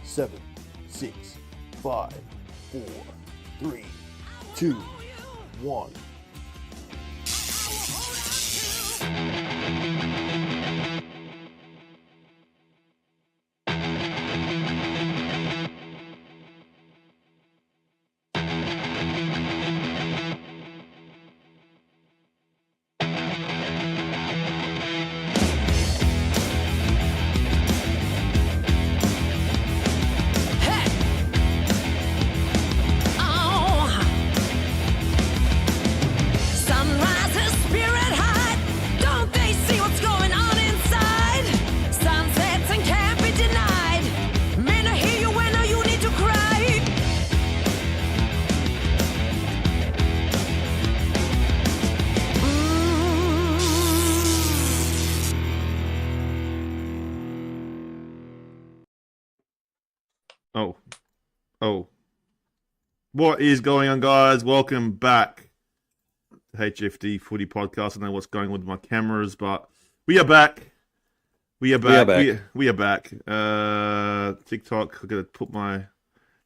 Seven, 6, 5, 4, 3, 2, 1. Oh. What is going on, guys? Welcome back to HFD Footy Podcast. I don't know what's going on with my cameras, but we are back. We are back. TikTok, I've got to put my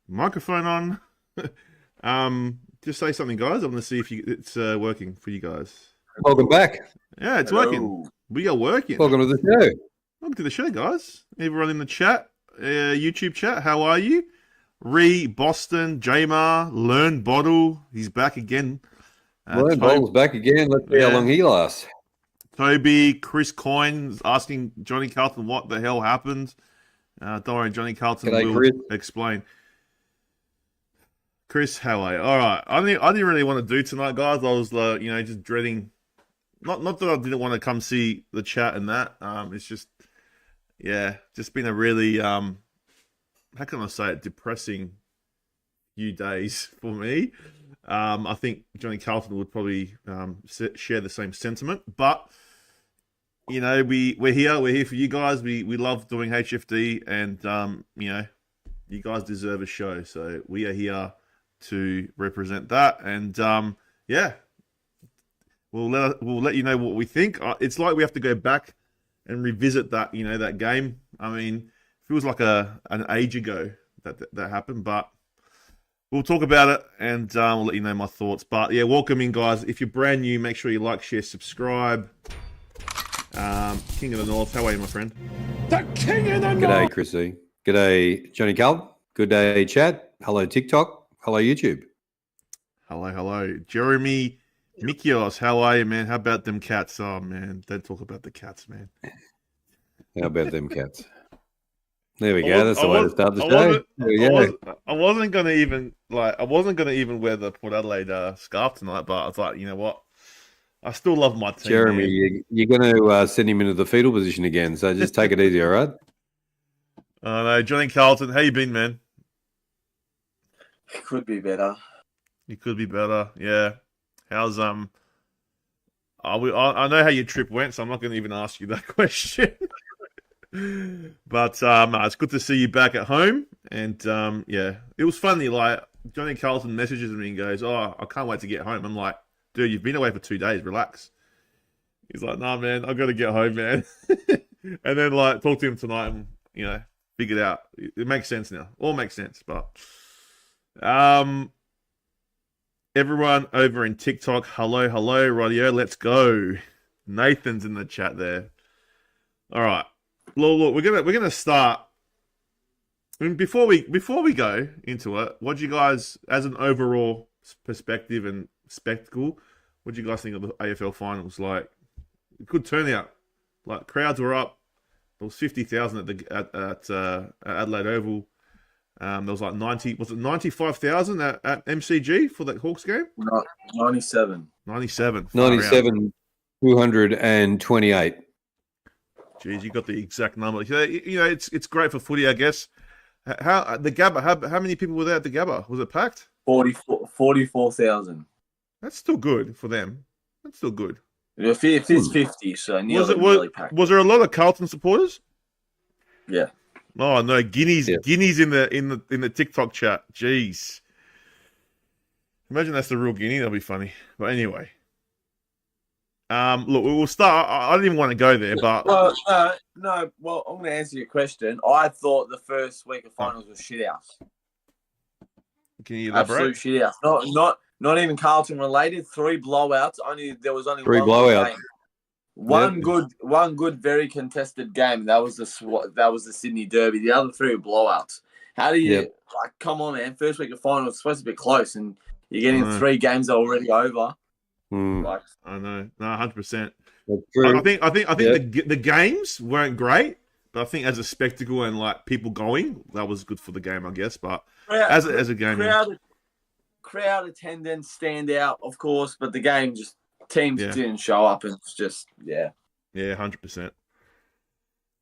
microphone on. Just say something, guys. I'm going to see if it's working for you guys. Welcome back. Yeah, it's working. We are working. Welcome to the show. Welcome to the show, guys. Everyone in the chat, YouTube chat, how are you? Boston, Jamar, Learn Bottle, he's back again. Learn Bottle's back again. Let's see how long he lasts. Toby, Chris Coyne asking Johnny Carlton what the hell happened. Don't worry, Johnny Carlton will explain. Chris, how are you? All right, I didn't really want to do tonight, guys. I was, just dreading. Not that I didn't want to come see the chat and that. It's just, just been a really how can I say it, depressing few days for me. I think Johnny Carlton would probably share the same sentiment, but we're here for you guys. We love doing HFD, and you guys deserve a show, so we are here to represent that. And we'll let you know what we think. It's like we have to go back and revisit that that game. I mean, feels like an age ago that happened, but we'll talk about it, and we'll let you know my thoughts. But yeah, welcome in, guys. If you're brand new, make sure you like, share, subscribe. King of the North, how are you, my friend? The King of the North! G'day, Chrissy. G'day, Johnny Carlton. Good day, chat. Hello, TikTok. Hello, YouTube. Hello. Jeremy Mikios, how are you, man? How about them cats? Oh, man, don't talk about the cats, man. How about them cats? There we go. That's the way to start the show. I wasn't gonna even wear the Port Adelaide scarf tonight, but I was like, you know what? I still love my team. Jeremy, you're going to send him into the fetal position again, so just take it easy, all right? No, Johnny Carlton, how you been, man? It could be better. You could be better, yeah. How's I know how your trip went, so I'm not going to even ask you that question. But it's good to see you back at home, and it was funny. Like, Johnny Carlton messages me and goes, "Oh, I can't wait to get home." I'm like, "Dude, you've been away for 2 days. Relax." He's like, "Nah, man, I got to get home, man." And then talk to him tonight, and figure it out. It makes sense now. All makes sense. But everyone over in TikTok, hello, radio, let's go. Nathan's in the chat there. All right. Look, we're gonna start. I mean, before we go into it, what do you guys, as an overall perspective and spectacle, what do you guys think of the AFL finals? Like, Good turnout. Like crowds were up. There was 50,000 at Adelaide Oval. There was like 95,000 at MCG for that Hawks game? 97. 97. 97, 228. Jeez, you got the exact number. You know, it's great for footy, I guess. How the Gabba? How many people were there at the Gabba? Was it packed? 44,000. That's still good for them. That's still good. If it's 50, so nearly packed. Was there a lot of Carlton supporters? Yeah. Oh no, Guineas Yeah. in the TikTok chat. Jeez. Imagine that's the real Guinea. That'll be funny. But anyway. Look, we'll start. I didn't even want to go there, but Well, no. Well, I'm going to answer your question. I thought the first week of finals was shit house. can you elaborate? Absolute shit house. Not even Carlton related. 3 blowouts. There was only 3 one blowouts. game. One good, very contested game. That was the Sydney Derby. The other 3 were blowouts. How do you come on, man? First week of finals it's supposed to be close, and you're getting 3 games already over. Like, I know, no, 100%. That's true. I think the games weren't great, but I think as a spectacle and like people going, that was good for the game, I guess. But as a game, crowd attendance stand out, of course, but the game teams didn't show up, and it's just yeah, 100%.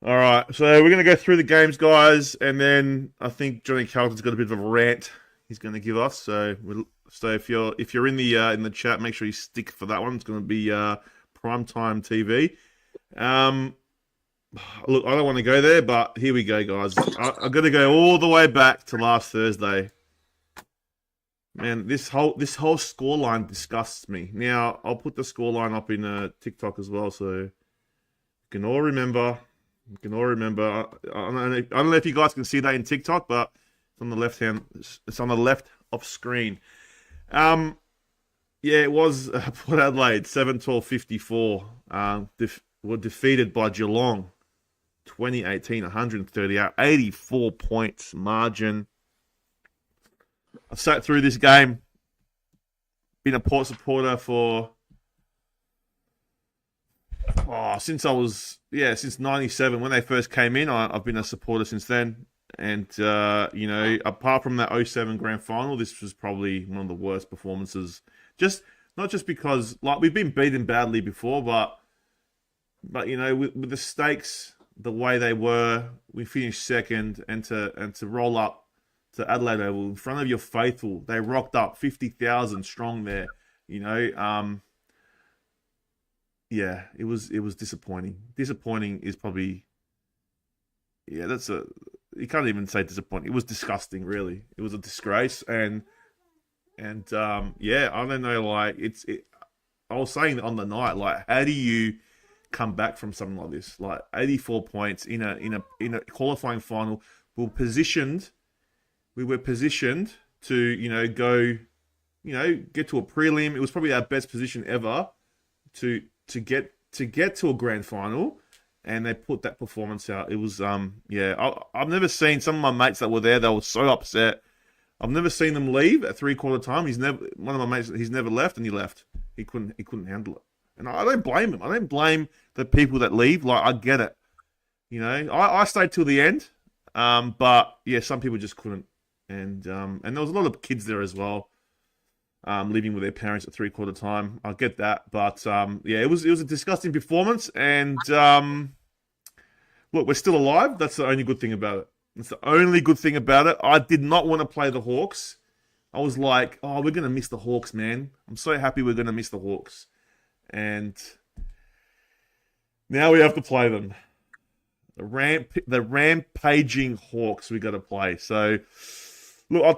All right, so we're gonna go through the games, guys, and then I think Johnny Carlton's got a bit of a rant he's going to give us. So if you're in the chat, make sure you stick for that one. It's going to be primetime TV. Look, I don't want to go there, but here we go, guys. I'm going to go all the way back to last Thursday. Man, this whole scoreline disgusts me. Now I'll put the scoreline up in TikTok as well, so you can all remember. I don't know if you guys can see that in TikTok, but it's on the left hand. It's on the left of screen. It was Port Adelaide 7-12-54. Were defeated by Geelong 2018 138, 84 points margin. I sat through this game. Been a Port supporter for since 97 when they first came in. I've been a supporter since then. And, apart from that 07 grand final, this was probably one of the worst performances. Not just because, like, we've been beaten badly before, but with the stakes the way they were, we finished second, and to roll up to Adelaide Oval in front of your faithful, they rocked up 50,000 strong there. It was disappointing. Disappointing is probably, you can't even say disappointing. It was disgusting, really. It was a disgrace, and I don't know. Like I was saying on the night, like, how do you come back from something like this? Like 84 points in a qualifying final. We were positioned to go, get to a prelim. It was probably our best position ever to get to a grand final. And they put that performance out. It was, I've never seen some of my mates that were there. They were so upset. I've never seen them leave at 3/4 time. One of my mates, he's never left, and he left. He couldn't handle it. And I don't blame him. I don't blame the people that leave. Like, I get it. I stayed till the end. But yeah, some people just couldn't. And there was a lot of kids there as well. Living with their parents at 3/4 time. I get that, but it was a disgusting performance. And look, we're still alive. That's the only good thing about it. That's the only good thing about it. I did not want to play the Hawks. I was like, oh, we're gonna miss the Hawks, man. I'm so happy we're gonna miss the Hawks, and now we have to play them. The rampaging Hawks we got to play. So. Look, I'll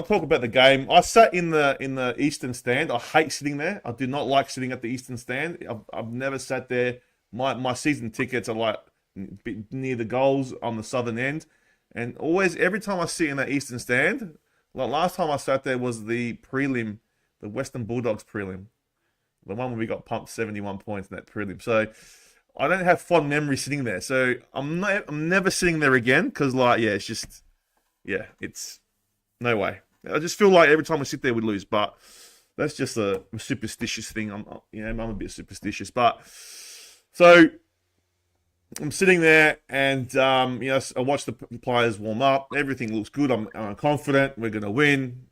talk about the game. I sat in the Eastern Stand. I hate sitting there. I do not like sitting at the Eastern Stand. I've never sat there. My season tickets are like near the goals on the southern end, and always every time I sit in that Eastern Stand, like last time I sat there was the prelim, the Western Bulldogs prelim, the one where we got pumped 71 points in that prelim. So I don't have fond memories sitting there. So I'm never sitting there again because it's. No way. I just feel like every time we sit there, we lose. But that's just a superstitious thing. I'm a bit superstitious. But So I'm sitting there and, I watch the players warm up. Everything looks good. I'm confident. We're going to win.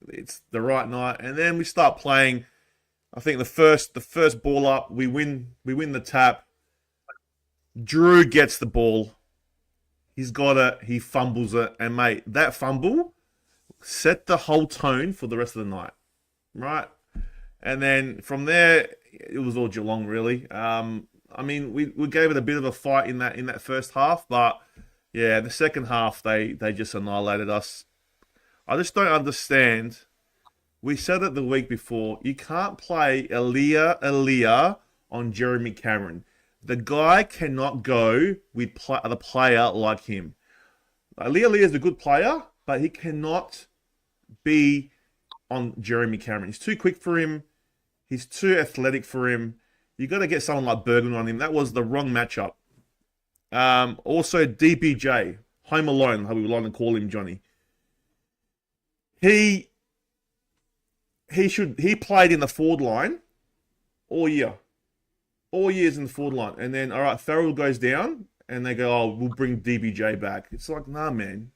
It's the right night. And then we start playing. I think the first ball up, we win the tap. Drew gets the ball. He's got it. He fumbles it. And, mate, that fumble set the whole tone for the rest of the night. Right? And then from there, it was all Geelong, really. We gave it a bit of a fight in that first half. But, yeah, the second half, they just annihilated us. I just don't understand. We said it the week before. You can't play Aaliyah on Jeremy Cameron. The guy cannot go with a player like him. Aaliyah is a good player, but he cannot be on Jeremy Cameron. He's too quick for him. He's too athletic for him. You got to get someone like Bergen on him. That was the wrong matchup. Also, DBJ, Home Alone, how we would like to call him, Johnny. He played in the forward line all year. All years in the forward line. And then, all right, Farrell goes down and they go, oh, we'll bring DBJ back. It's like, nah, man.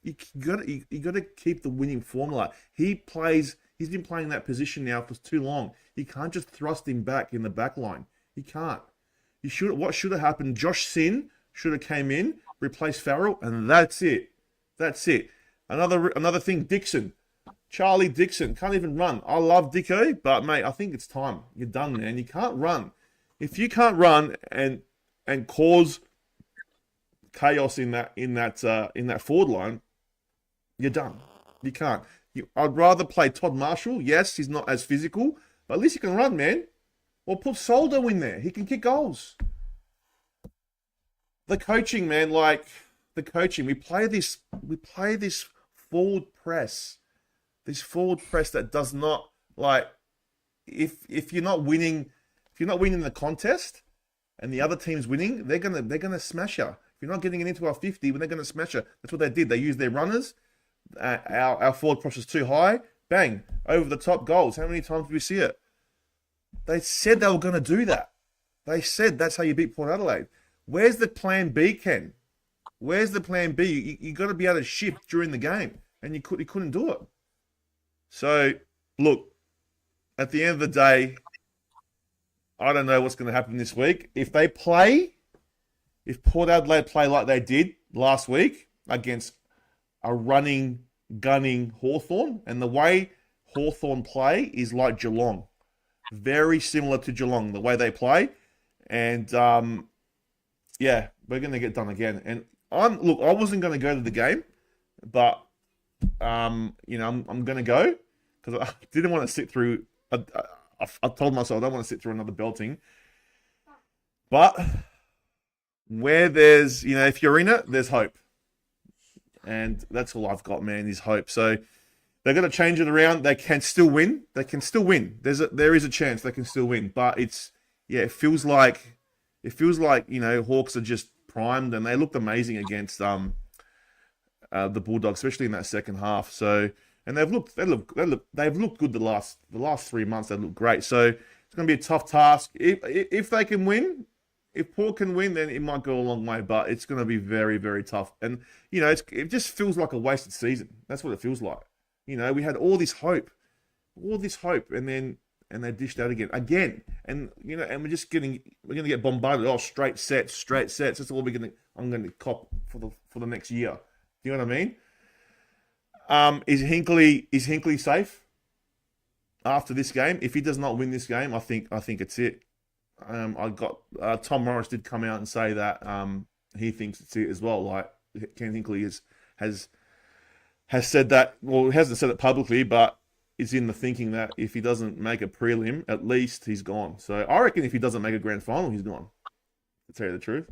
You got to keep the winning formula. He's been playing that position now for too long. You can't just thrust him back in the back line. You can't. What should have happened? Josh Sin should have came in, replaced Farrell, and that's it. That's it. Another thing, Dixon. Charlie Dixon can't even run. I love Dicko, but mate, I think it's time. You're done, man. You can't run. If you can't run and cause chaos in that forward line, you're done. You can't. I'd rather play Todd Marshall. Yes, he's not as physical, but at least he can run, man. Or put Soldo in there. He can kick goals. The coaching, man, the coaching. We play this forward press. This forward press that does not if you're not winning the contest and the other team's winning, they're gonna smash you. If you're not getting it into our 50, they're gonna smash you. That's what they did. They used their runners. Our forward press was too high. Bang, over the top goals. How many times did we see it? They said they were going to do that. They said that's how you beat Port Adelaide. Where's the plan B, Ken? Where's the plan B? You got to be able to shift during the game, and you couldn't do it. So, look, at the end of the day, I don't know what's going to happen this week. If Port Adelaide play like they did last week against a running, gunning Hawthorn, and the way Hawthorn play is like Geelong. Very similar to Geelong, the way they play. And, we're going to get done again. And I wasn't going to go to the game, but, I'm going to go because I didn't want to sit through. I told myself I don't want to sit through another belting. But where there's, if you're in it, there's hope. And that's all I've got, man, is hope. So they're going to change it around. They can still win. There is a chance they can still win. But it feels like Hawks are just primed, and they looked amazing against the Bulldogs, especially in that second half. So, and they've looked good the last 3 months. They look great. So it's going to be a tough task. If they can win. If Port can win, then it might go a long way, but it's going to be very, very tough. And, it just feels like a wasted season. That's what it feels like. We had all this hope, and they dished out again. And, and we're going to get bombarded. Oh, straight sets. That's all I'm going to cop for the next year. Do you know what I mean? Is Hinkley safe after this game? If he does not win this game, I think it's it. Tom Morris did come out and say that he thinks it's it as well. Like Ken Hinkley has said that. Well, he hasn't said it publicly, but it's in the thinking that if he doesn't make a prelim, at least he's gone. So I reckon if he doesn't make a grand final, he's gone. To tell you the truth.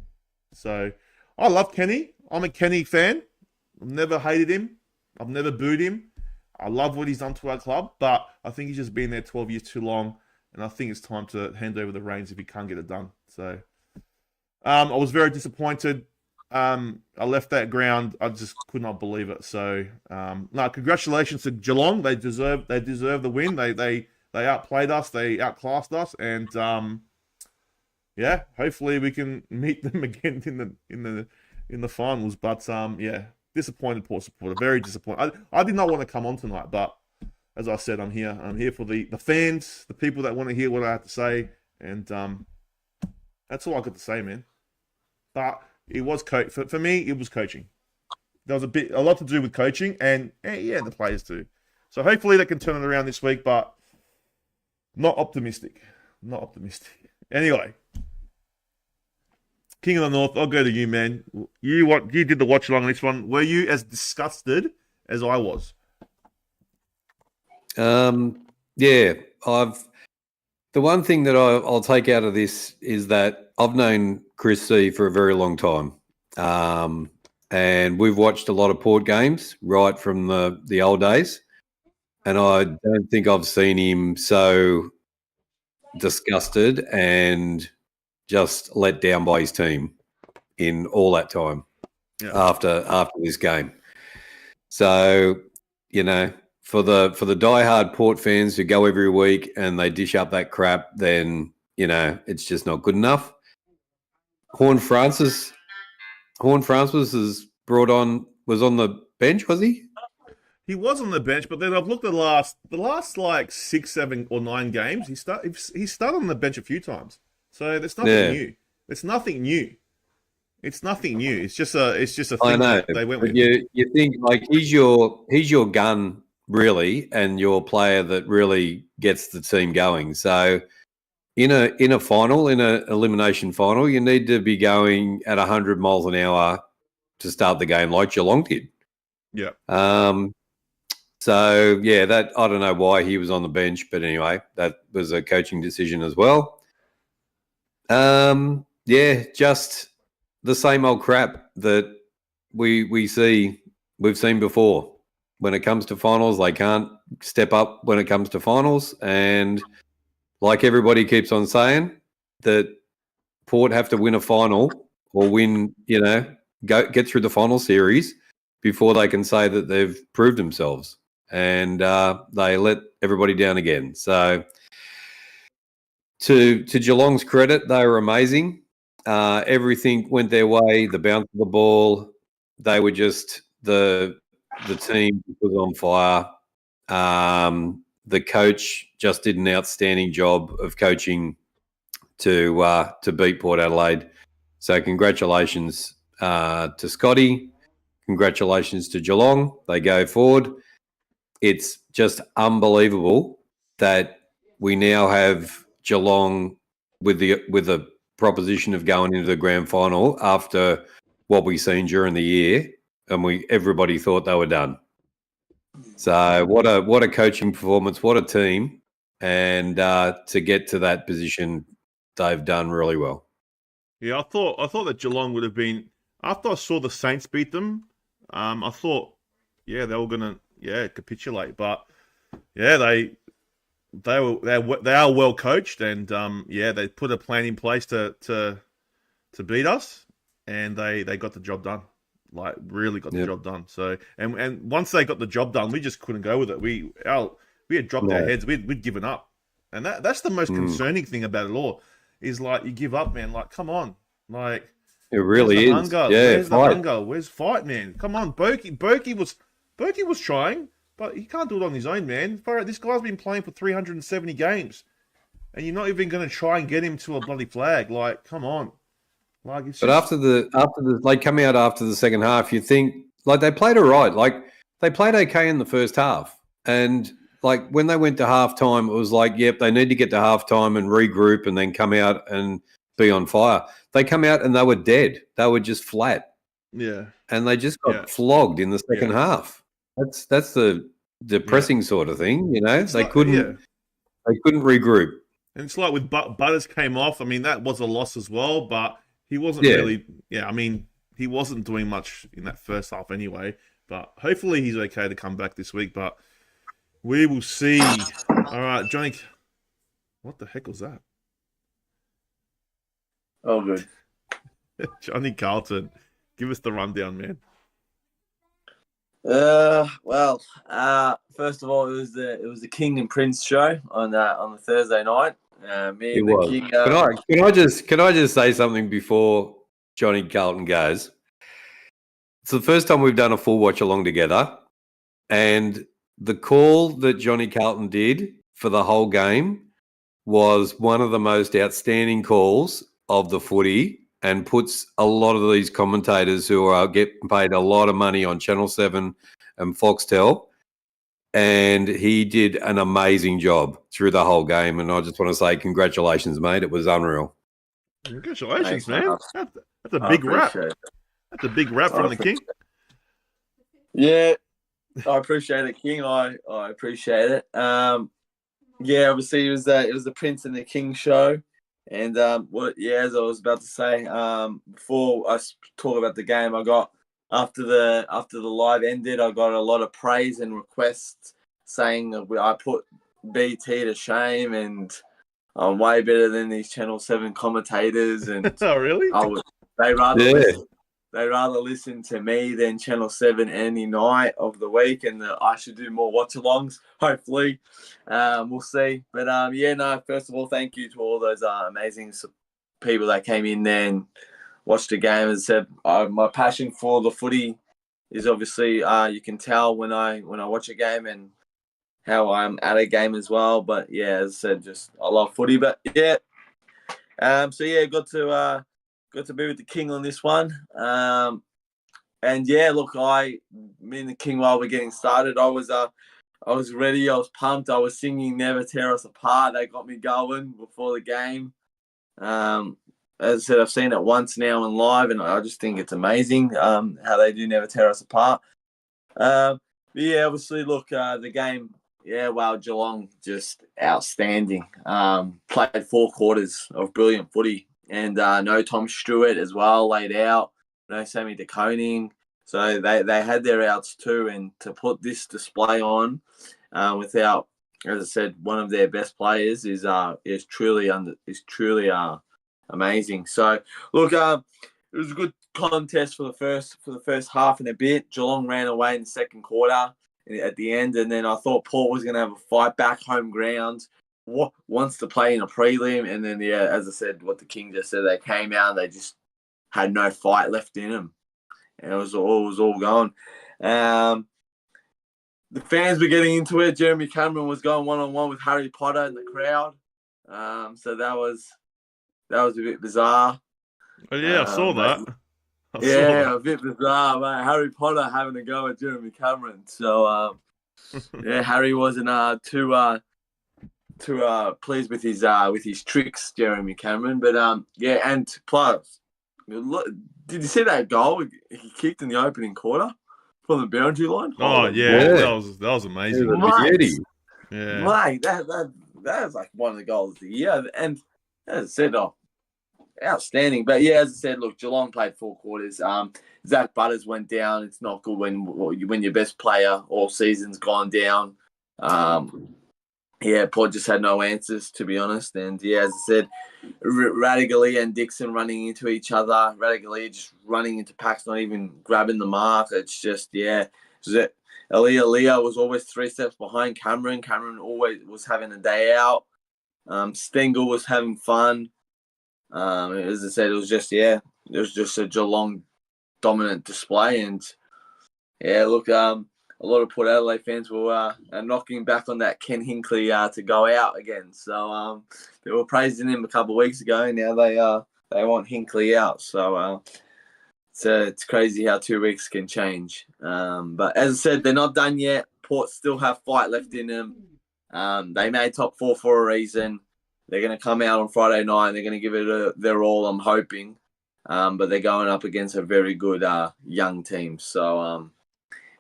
So I love Kenny. I'm a Kenny fan. I've never hated him. I've never booed him. I love what he's done to our club, but I think he's just been there 12 years too long. And I think it's time to hand over the reins if he can't get it done. So I was very disappointed. I left that ground. I just could not believe it. So congratulations to Geelong. They deserve the win. They outplayed us. They outclassed us. And yeah, hopefully we can meet them again in the finals. But yeah, disappointed Port supporter, very disappointed. I did not want to come on tonight, but as I said, I'm here. I'm here for the fans, the people that want to hear what I have to say, and that's all I got to say, man. But it was for me. It was coaching. There was a lot to do with coaching, and yeah, the players too. So hopefully they can turn it around this week, but not optimistic. Not optimistic. Anyway, King of the North, I'll go to you, man. You did the watch along on this one. Were you as disgusted as I was? Yeah, the one thing that I'll take out of this is that I've known Chris C for a very long time. And we've watched a lot of Port games right from the old days. And I don't think I've seen him so disgusted and just let down by his team in all that time after this game. So, for the diehard Port fans who go every week and they dish up that crap, then, it's just not good enough. Horn Francis was on the bench, was he? He was on the bench, but then I've looked at the last like 6, 7, or 9 games. He started on the bench a few times, so there's nothing new. It's nothing new. It's nothing new. It's just a thing I know, they went with. You think like he's your gun really, and your player that really gets the team going. So in a final, in an elimination final, you need to be going at 100 miles an hour to start the game, like Geelong did. Yeah. So, yeah, that I don't know why he was on the bench, but anyway, that was a coaching decision as well. Yeah, just the same old crap that we've seen before. When it comes to finals, they can't step up when it comes to finals. And like everybody keeps on saying, that Port have to win a final or win, get through the final series before they can say that they've proved themselves. And they let everybody down again. So to Geelong's credit, they were amazing. Everything went their way. The bounce of the ball, they were just the team was on fire. The coach just did an outstanding job of coaching to beat Port Adelaide. So congratulations to Scotty. Congratulations to Geelong. They go forward. It's just unbelievable that we now have Geelong with the proposition of going into the grand final after what we've seen during the year, and everybody thought they were done. So what a coaching performance, what a team, and to get to that position, they've done really well. Yeah, I thought that Geelong would have been, after I saw the Saints beat them, I thought, they were gonna capitulate, but they are well coached, and they put a plan in place to beat us, and they got the job done. Like really got the job done. So and once they got the job done, we just couldn't go with it. We had dropped our heads. We'd given up, and that's the most concerning thing about it all. Is like you give up, man. Like come on, like it really is. Hunger? Where's the hunger? Where's fight, man? Come on, Berkey was trying, but he can't do it on his own, man. This guy's been playing for 370 games, and you're not even going to try and get him to a bloody flag. Like, come on. Like, it's but after the like coming out after the second half, you think like they played all right. Like they played okay in the first half, and like when they went to halftime, it was like, yep, they need to get to halftime and regroup, and then come out and be on fire. They come out and they were dead. They were just flat. Yeah, and they just got flogged in the second half. That's the depressing sort of thing, They couldn't regroup. And it's like with Butters came off. I mean, that was a loss as well, but he wasn't really. Yeah, I mean, he wasn't doing much in that first half anyway. But hopefully, he's okay to come back this week. But we will see. All right, Johnny. What the heck was that? Oh, good. Johnny Carlton, give us the rundown, man. First of all, it was the King and Prince show on the Thursday night. Me It and the was. King. Can I just say something before Johnny Carlton goes? It's the first time we've done a full watch along together, and the call that Johnny Carlton did for the whole game was one of the most outstanding calls of the footy, and puts a lot of these commentators who are getting paid a lot of money on Channel 7 and Foxtel. And he did an amazing job through the whole game. And I just want to say congratulations, mate. It was unreal. Congratulations, Thanks, man. mate. That's a I big rap. appreciate it. That's a big rap from the King. Yeah, I appreciate it, King. I appreciate it. Yeah, obviously it was the Prince and the King show, and as I was about to say, before I talk about the game, I got after the live ended, I got a lot of praise and requests saying that I put BT to shame, and I'm way better than these Channel 7 commentators, and Oh, really? They rather listen to me than Channel 7 any night of the week, and I should do more watch-alongs, hopefully. We'll see. But, first of all, thank you to all those amazing people that came in there and watched the game. As I said, my passion for the footy is obviously, you can tell when I watch a game and how I'm at a game as well. But, yeah, as I said, just I love footy. But, yeah. Got to be with the King on this one. Me and the King, while we're getting started, I was ready. I was pumped. I was singing "Never Tear Us Apart." They got me going before the game. As I said, I've seen it once now in live, and I just think it's amazing how they do "Never Tear Us Apart." Obviously, the game. Yeah, wow, Geelong just outstanding. Played 4 quarters of brilliant footy. And no Tom Stewart as well laid out, no Sammy De Koning. So they had their outs too. And to put this display on without, as I said, one of their best players is truly amazing. So look, it was a good contest for the first half and a bit. Geelong ran away in the second quarter at the end, and then I thought Port was going to have a fight back home ground. Wants to play in a prelim, and then as I said, what the King just said, they came out and they just had no fight left in them, and it was all gone. The fans were getting into it. Jeremy Cameron was going 1-on-1 with Harry Potter in the crowd, so that was a bit bizarre. Oh, yeah, I saw that. A bit bizarre, mate. Harry Potter having a go at Jeremy Cameron. So Harry wasn't too pleased with his tricks, Jeremy Cameron. But and plus, look, did you see that goal he kicked in the opening quarter from the boundary line? Oh yeah, that was amazing. Mate, yeah, mate, that was like one of the goals of the year. And as I said, outstanding. But yeah, as I said, look, Geelong played 4 quarters. Zach Butters went down. It's not good when your best player all season's gone down. Port just had no answers, to be honest. And as I said, Radigali and Dixon running into each other. Radigali just running into packs, not even grabbing the mark. It's just, Leah was always 3 steps behind Cameron. Cameron always was having a day out. Stengel was having fun. As I said, it was just a Geelong dominant display. And a lot of Port Adelaide fans were knocking back on that Ken Hinkley to go out again. So they were praising him a couple of weeks ago, and now they want Hinkley out. So it's crazy how 2 weeks can change. But as I said, they're not done yet. Port still have fight left in them. They made top 4 for a reason. They're going to come out on Friday night, and they're going to give it their all, I'm hoping. But they're going up against a very good young team. So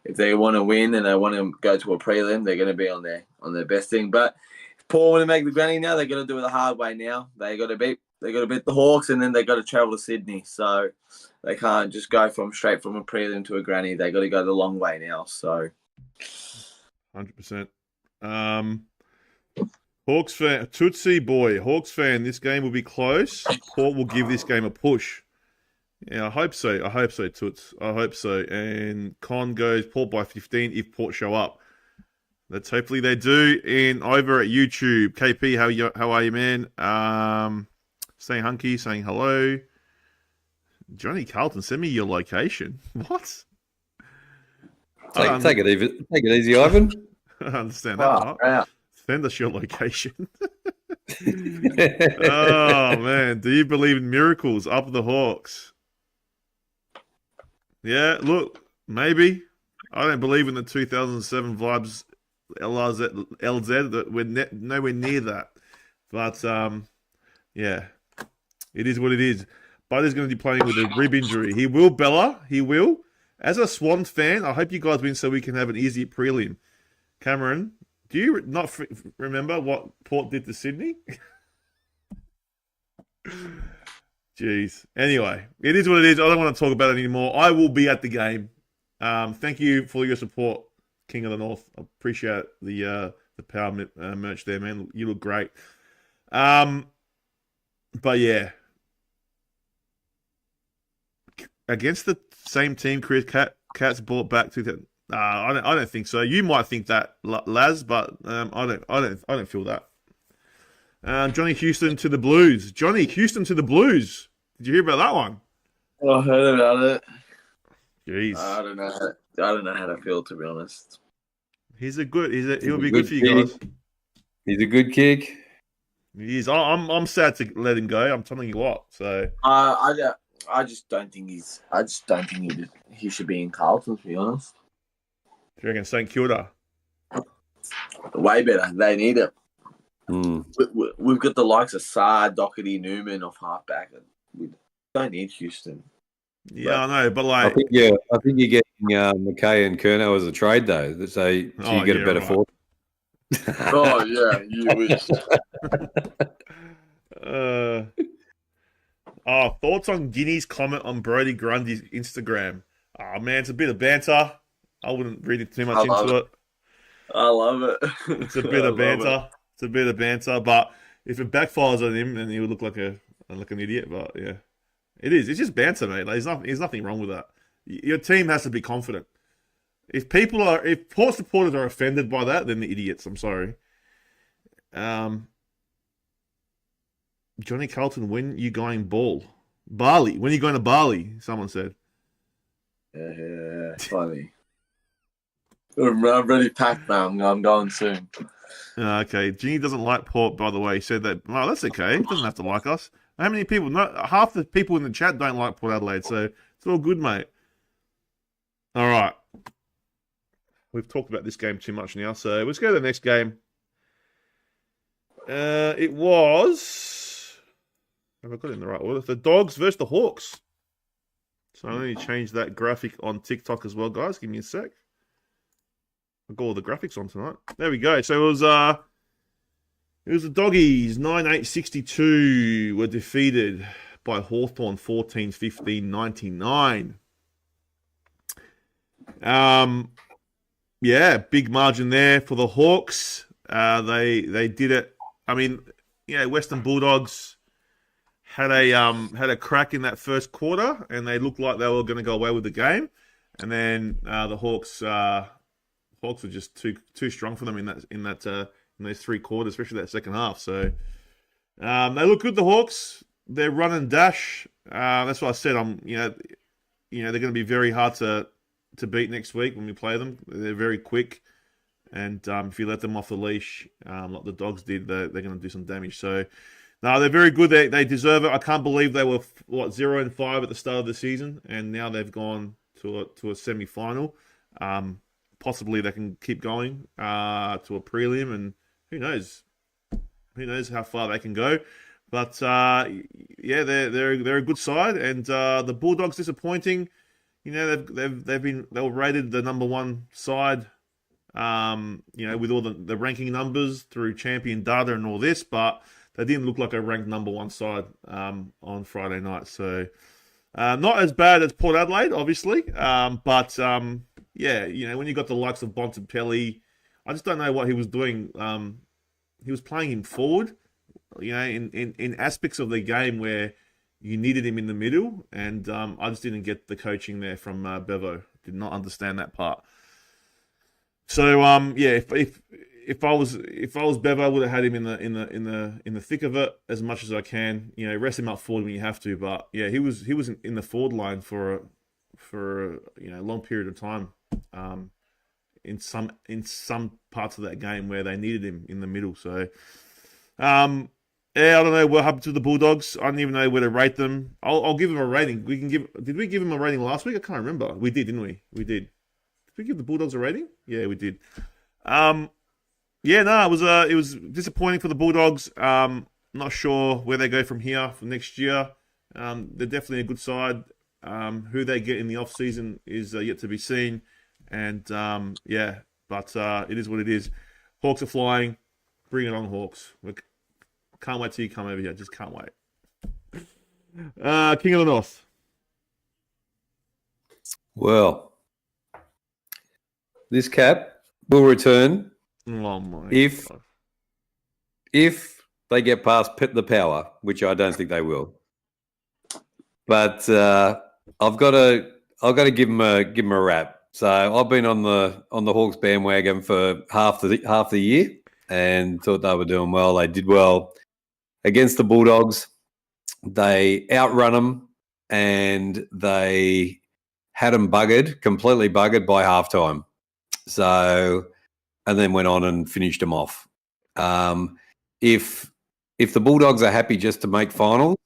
if they want to win and they want to go to a prelim, they're going to be on their best thing. But if Paul want to make the granny now, they're going to do it the hard way now. They got to beat the Hawks, and then they got to travel to Sydney. So they can't just go straight from a prelim to a granny. They got to go the long way now. So 100%. Hawks fan, Tootsie boy, Hawks fan. This game will be close. Port will give this game a push. Yeah, I hope so. Toots. I hope so. And Con goes Port by 15 if Port show up. Let's hopefully they do. And over at YouTube, KP, how are you, man? Saying hunky, saying hello. Johnny Carlton, send me your location. What? Take it easy, Ivan. I understand that part. Wow. Send us your location. Oh man, do you believe in miracles? Up the Hawks. Yeah, look, maybe. I don't believe in the 2007 vibes LZ that we're nowhere near that. But yeah, it is what it is. Buddy's going to be playing with a rib injury. He will, Bella. He will. As a Swans fan, I hope you guys win so we can have an easy prelim. Cameron, do you not remember what Port did to Sydney? Jeez. Anyway, it is what it is. I don't want to talk about it anymore. I will be at the game. Thank you for your support, King of the North. I appreciate the power merch there, man. You look great. But yeah, against the same team, Chris Cats brought back to. I don't think so. You might think that, Laz, but I don't feel that. Johnny Houston to the Blues. Johnny Houston to the Blues. Did you hear about that one? I heard about it. Jeez. I don't know how to feel, to be honest. He'll be good for you guys. He's a good kick. He is. I'm sad to let him go. I'm telling you what. So I just don't think he should be in Carlton, to be honest. do you reckon St Kilda? Way better. They need it. Mm. We've got the likes of Saad, Doherty, Newman off halfback. We don't need Houston. Yeah, I know, but like, I think you're getting McKay and Curnow as a trade though. So you get a better forward. Oh yeah, you wish. Thoughts on Guinea's comment on Brody Grundy's Instagram? Oh man, it's a bit of banter. I wouldn't read it too much into it. I love it. It's a bit of banter. It's a bit of banter, but if it backfires on him, then he would look like an idiot. But yeah, it is. It's just banter, mate. Like, there's nothing wrong with that. Your team has to be confident. If Port supporters are offended by that, then they're idiots. I'm sorry. Johnny Carlton, when you going Bali? When you going to Bali? Someone said. Yeah, funny. I'm ready packed, man. I'm going soon. Okay, Ginny doesn't like Port, by the way. He said that. Well, that's okay. He doesn't have to like us. How many people? Half the people in the chat don't like Port Adelaide, so it's all good, mate. All right. We've talked about this game too much now, so let's go to the next game. It was... Have I got it in the right order? The Dogs versus the Hawks. So I need to change that graphic on TikTok as well, guys. Give me a sec. I've got all the graphics on tonight. There we go. So it was the Doggies, 9-8-62, were defeated by Hawthorn 14-15-99. Yeah, big margin there for the Hawks. They did it. I mean, Western Bulldogs had a crack in that first quarter, and they looked like they were going to go away with the game. And then the Hawks were just too strong for them in those three quarters, especially that second half. So they look good. The Hawks, their run and dash. That's what I said. They're going to be very hard to beat next week when we play them. They're very quick, and if you let them off the leash, like the Dogs did, they're going to do some damage. So, no, they're very good. They deserve it. I can't believe they were 0-5 at the start of the season, and now they've gone to a semi-final. Possibly they can keep going to a prelim, and who knows? Who knows how far they can go? But they're a good side, and the Bulldogs disappointing. They were rated the number one side, with all the ranking numbers through champion data and all this, but they didn't look like a ranked number one side on Friday night. So not as bad as Port Adelaide, obviously, but when you got the likes of Bontempelli, I just don't know what he was doing. He was playing him forward, in aspects of the game where you needed him in the middle, and I just didn't get the coaching there from Bevo. Did not understand that part. So yeah, if I was Bevo, I would have had him in the thick of it as much as I can. You know, rest him up forward when you have to. But yeah, he was in the forward line for a long period of time. In some parts of that game where they needed him in the middle. So yeah, I don't know what happened to the Bulldogs. I don't even know where to rate them. I'll give them a rating. Did we give them a rating last week? I can't remember. We did, didn't we? We did. Did we give the Bulldogs a rating? Yeah, we did. Yeah, no, it was disappointing for the Bulldogs. Not sure where they go from here for next year. They're definitely a good side. Who they get in the off season is yet to be seen. And yeah, but it is what it is. Hawks are flying. Bring it on, Hawks. Can't wait till you come over here. Just can't wait. King of the North. Well, this cap will return Oh my if God. they get past the Power, which I don't think they will. But I've got to give them a rap. So I've been on the Hawks bandwagon for half the year and thought they were doing well. They did well against the Bulldogs. They outrun them and they had them completely buggered by halftime. So, and then went on and finished them off. If the Bulldogs are happy just to make finals,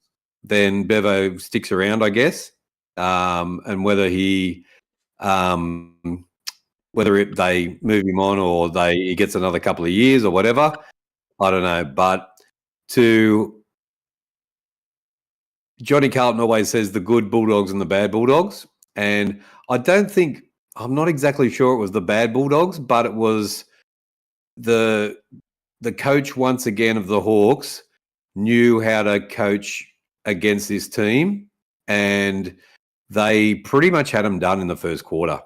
then Bevo sticks around, I guess. And whether they move him on or he gets another couple of years or whatever, I don't know. But Johnny Carlton always says the good Bulldogs and the bad Bulldogs. And I'm not exactly sure it was the bad Bulldogs, but it was the coach once again of the Hawks knew how to coach against this team, and they pretty much had them done in the first quarter.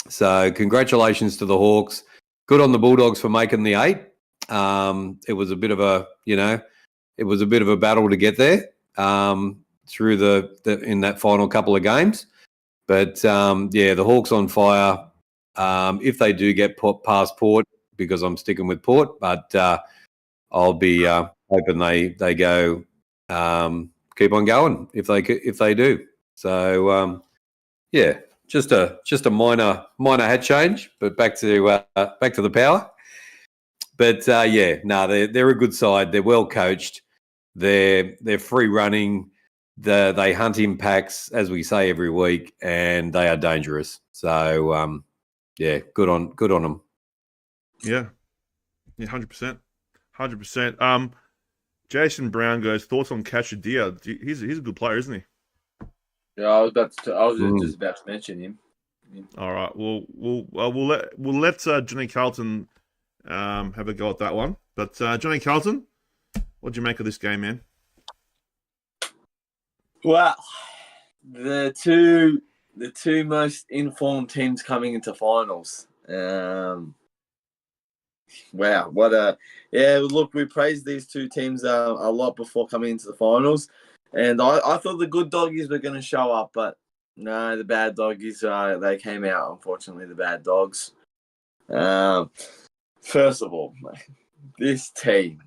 So congratulations to the Hawks. Good on the Bulldogs for making the 8. It was a bit of a battle to get there through in that final couple of games. But yeah, the Hawks on fire. If they do get past Port, because I'm sticking with Port, but I'll be hoping they go keep on going if they do. So yeah, just a minor hat change, but back to the Power. But yeah, no, they're a good side. They're well coached. They're free running. They hunt in packs, as we say every week, and they are dangerous. So yeah, good on them. Yeah, 100%. Jason Brown goes, thoughts on Cashadia? He's a good player, isn't he? Yeah, I was just about to mention him. All right. We'll let Johnny Carlton have a go at that one. But Johnny Carlton, what do you make of this game, man? Well, the two most informed teams coming into finals. Wow, look, we praised these two teams a lot before coming into the finals, and I thought the good doggies were going to show up, but no, the bad doggies, they came out, unfortunately, the bad dogs. First of all, this team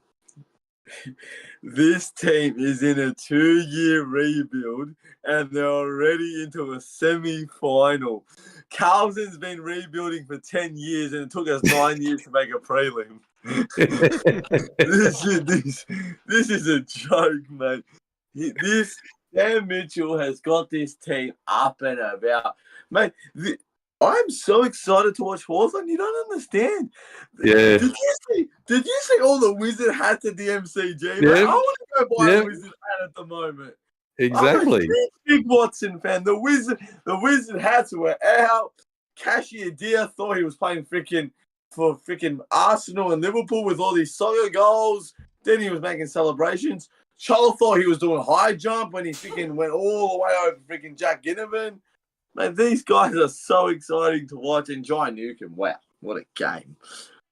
is in a 2-year rebuild, and they're already into a semi-final. Carlton's been rebuilding for 10 years, and it took us 9 years to make a prelim. This is a joke, mate. Dan Mitchell has got this team up and about. Mate, I'm so excited to watch Hawthorn. You don't understand. Yeah. Did you see all the Wizard hats at the MCG? Yeah. Mate, I want to go buy a Wizard hat at the moment. Exactly. I'm a big Watson fan. The Wizard hats were out. Cashier thought he was playing for Arsenal and Liverpool with all these soccer goals. Then he was making celebrations. Chol thought he was doing high jump when he went all the way over Jack Ginnivan. Man, these guys are so exciting to watch. And Jai Newcomb, wow, what a game.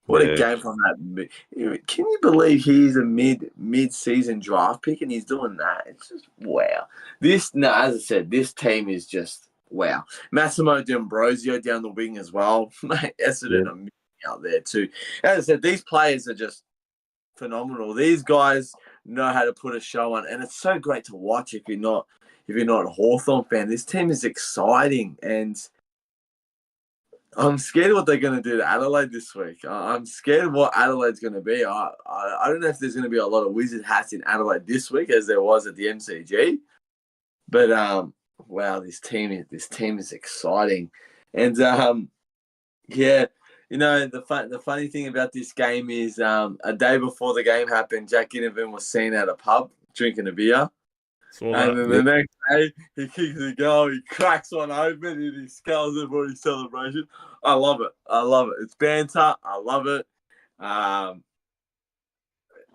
What a game from that. Can you believe he's a mid-season draft pick and he's doing that? It's just wow. As I said, this team is just wow. Massimo D'Ambrosio down the wing as well. Mate, Essendon are out there too. As I said, these players are just phenomenal. These guys know how to put a show on, and it's so great to watch if you're not a Hawthorn fan. This team is exciting, and I'm scared of what they're going to do to Adelaide this week. I'm scared of what Adelaide's going to be. I don't know if there's going to be a lot of wizard hats in Adelaide this week as there was at the MCG. But wow, this team is exciting, and yeah, you know the funny thing about this game is a day before the game happened, Jack Ginnivan was seen at a pub drinking a beer. And then the next day, he kicks a goal, he cracks one open, and he skulls it for his celebration. I love it. It's banter. I love it.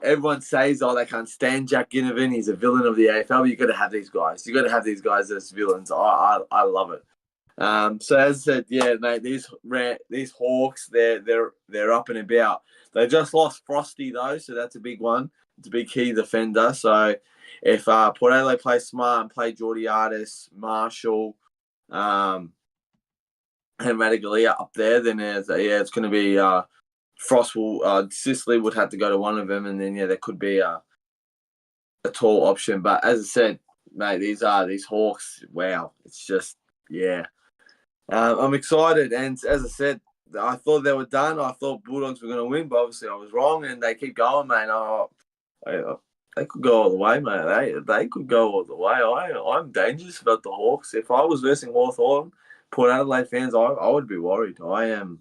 Everyone says, they can't stand Jack Ginnivan. He's a villain of the AFL. But you've got to have these guys. You've got to have these guys as villains. I love it. So as I said, yeah, mate, these Hawks, they're up and about. They just lost Frosty, though, so that's a big one. It's a big key defender. So if Port Adelaide play smart and play Georgiades, Marshall, and Radigalia up there, then it's going to be Frost will Sicily would have to go to one of them, and then there could be a tall option. But as I said, mate, these Hawks. Wow, it's just I'm excited, and as I said, I thought they were done. I thought Bulldogs were going to win, but obviously I was wrong, and they keep going, mate. They could go all the way, mate. They could go all the way. I'm dangerous about the Hawks. If I was versing Hawthorn, Port Adelaide fans, I would be worried. I am.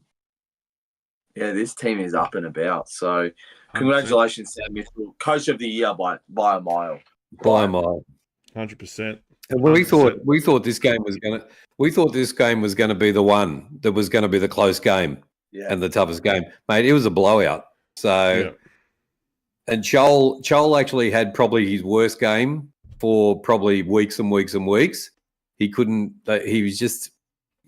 Yeah, this team is up and about. So, congratulations, Sam Mitchell, Coach of the Year by a mile. By a mile, 100%. And we thought this game was going to be the one that was going to be the close game and the toughest game, mate. It was a blowout. So, and Joel actually had probably his worst game for probably weeks and weeks and weeks. He couldn't. He was just.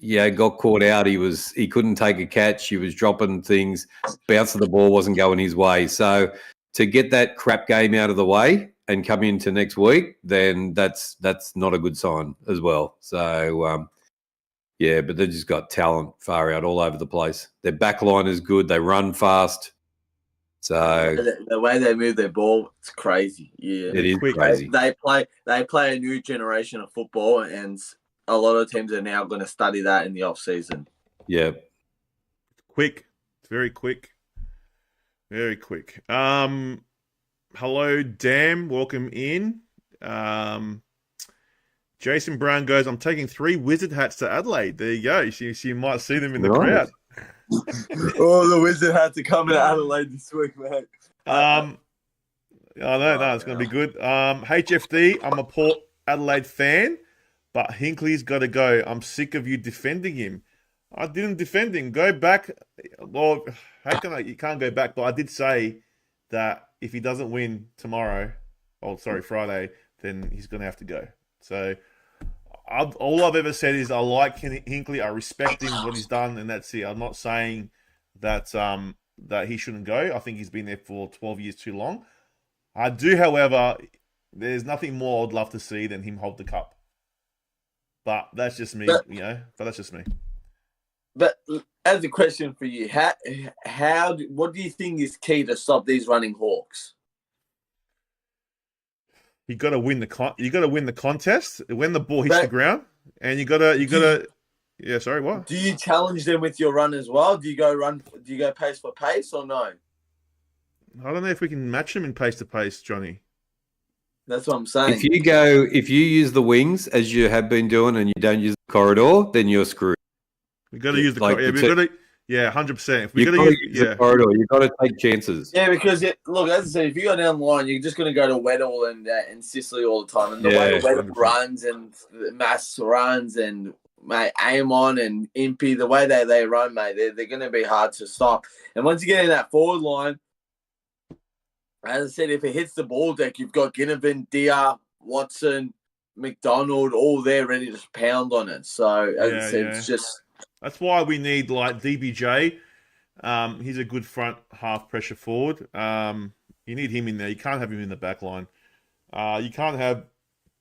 Got caught out. He couldn't take a catch. He was dropping things. Bounce of the ball wasn't going his way. So to get that crap game out of the way and come into next week, then that's not a good sign as well. So but they've just got talent far out all over the place. Their back line is good. They run fast. So the way they move their ball, it's crazy. Yeah, it is crazy. They play a new generation of football, and a lot of teams are now going to study that in the off season. Yeah. Quick. It's very quick. Very quick. Hello, Dan. Welcome in. Jason Brown goes, I'm taking 3 wizard hats to Adelaide. There you go. You might see them in the crowd. The wizard hats are coming to Adelaide this week, mate. No, it's going to be good. HFD, I'm a Port Adelaide fan. But Hinkley's got to go. I'm sick of you defending him. I didn't defend him. Go back. Well, you can't go back. But I did say that if he doesn't win tomorrow, Friday, then he's going to have to go. So all I've ever said is I like Hinkley. I respect him, what he's done, and that's it. I'm not saying that that he shouldn't go. I think he's been there for 12 years too long. I do, however, there's nothing more I'd love to see than him hold the cup. But that's just me, But that's just me. But as a question for you, what do you think is key to stop these running Hawks? You got to win the contest when the ball hits the ground, and you got to. Yeah, sorry, what? Do you challenge them with your run as well? Do you go pace for pace or no? I don't know if we can match them in pace to pace, Johnny. That's what I'm saying. If you use the wings as you have been doing and you don't use the corridor, then you're screwed. We've got to use the corridor. 100%. If you've got to use the corridor, you've got to take chances. Yeah, because as I said, if you go down the line, you're just going to go to Weddle and Sicily all the time. And the way Weddle runs and Mass runs and mate, Amon and Impey, the way they run, mate, they're going to be hard to stop. And once you get in that forward line, as I said, if it hits the ball deck, you've got Ginnivan, Dia, Watson, McDonald, all there ready to pound on it. So, as I said, it's just... That's why we need, like, DBJ. He's a good front half pressure forward. You need him in there. You can't have him in the back line. You can't have...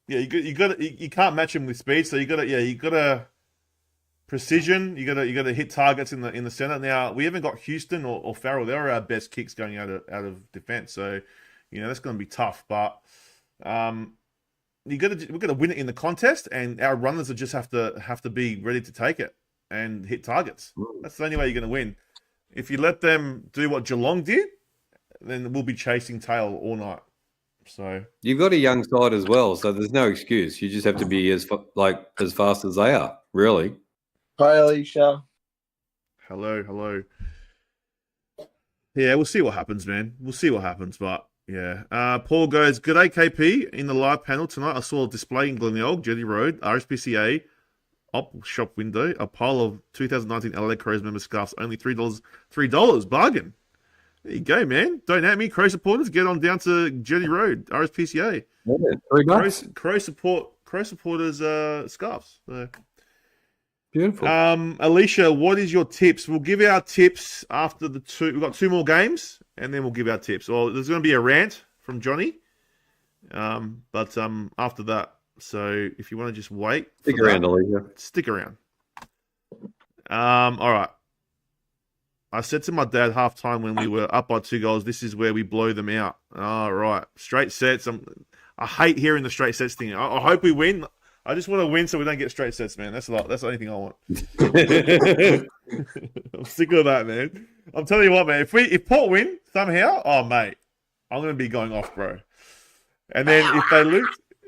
you can't match him with speed, so you got to precision. You gotta hit targets in the center. Now we haven't got Houston or Farrell. They're our best kicks going out of defense. So that's going to be tough. But we've got to win it in the contest, and our runners will just have to be ready to take it and hit targets. That's the only way you're going to win. If you let them do what Geelong did, then we'll be chasing tail all night. So you've got a young side as well, so there's no excuse. You just have to be as fast as they are, really. Hi, Alicia. Hello. Yeah, we'll see what happens, man. We'll see what happens, but yeah. Paul goes, good KP in the live panel tonight. I saw a display in Glenelg, Jetty Road, RSPCA, op shop window, a pile of 2019 LA Crows member scarves, only $3, bargain. There you go, man. Don't hate me, Crow supporters. Get on down to Jetty Road, RSPCA. Yeah, $3. Crow supporters scarves. So. Beautiful. Alicia, what is your tips? We'll give our tips after we've got 2 more games, and then we'll give our tips. Well, there's going to be a rant from Johnny, but after that. So if you want to just wait. Stick around, Alicia. Stick around. All right. I said to my dad halftime when we were up by 2 goals, this is where we blow them out. All right. Straight sets. I hate hearing the straight sets thing. I hope we win. I just want to win so we don't get straight sets, man. That's the only thing I want. I'm sick of that, man. I'm telling you what, man. If Port win somehow, oh mate, I'm gonna be going off, bro. And then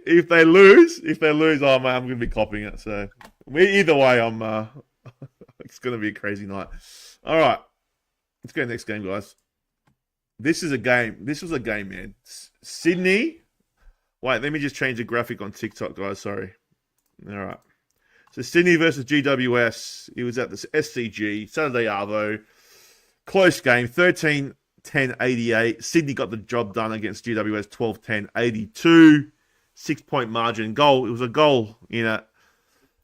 if they lose, oh man, I'm gonna be copying it. So either way, it's gonna be a crazy night. All right, let's go next game, guys. This was a game, man. Sydney. Wait, let me just change the graphic on TikTok, guys. Sorry. All right. So Sydney versus GWS. It was at the SCG, Saturday Arvo. Close game, 13-10-88. Sydney got the job done against GWS, 12-10-82. 6-point margin. Goal. It was a goal in it.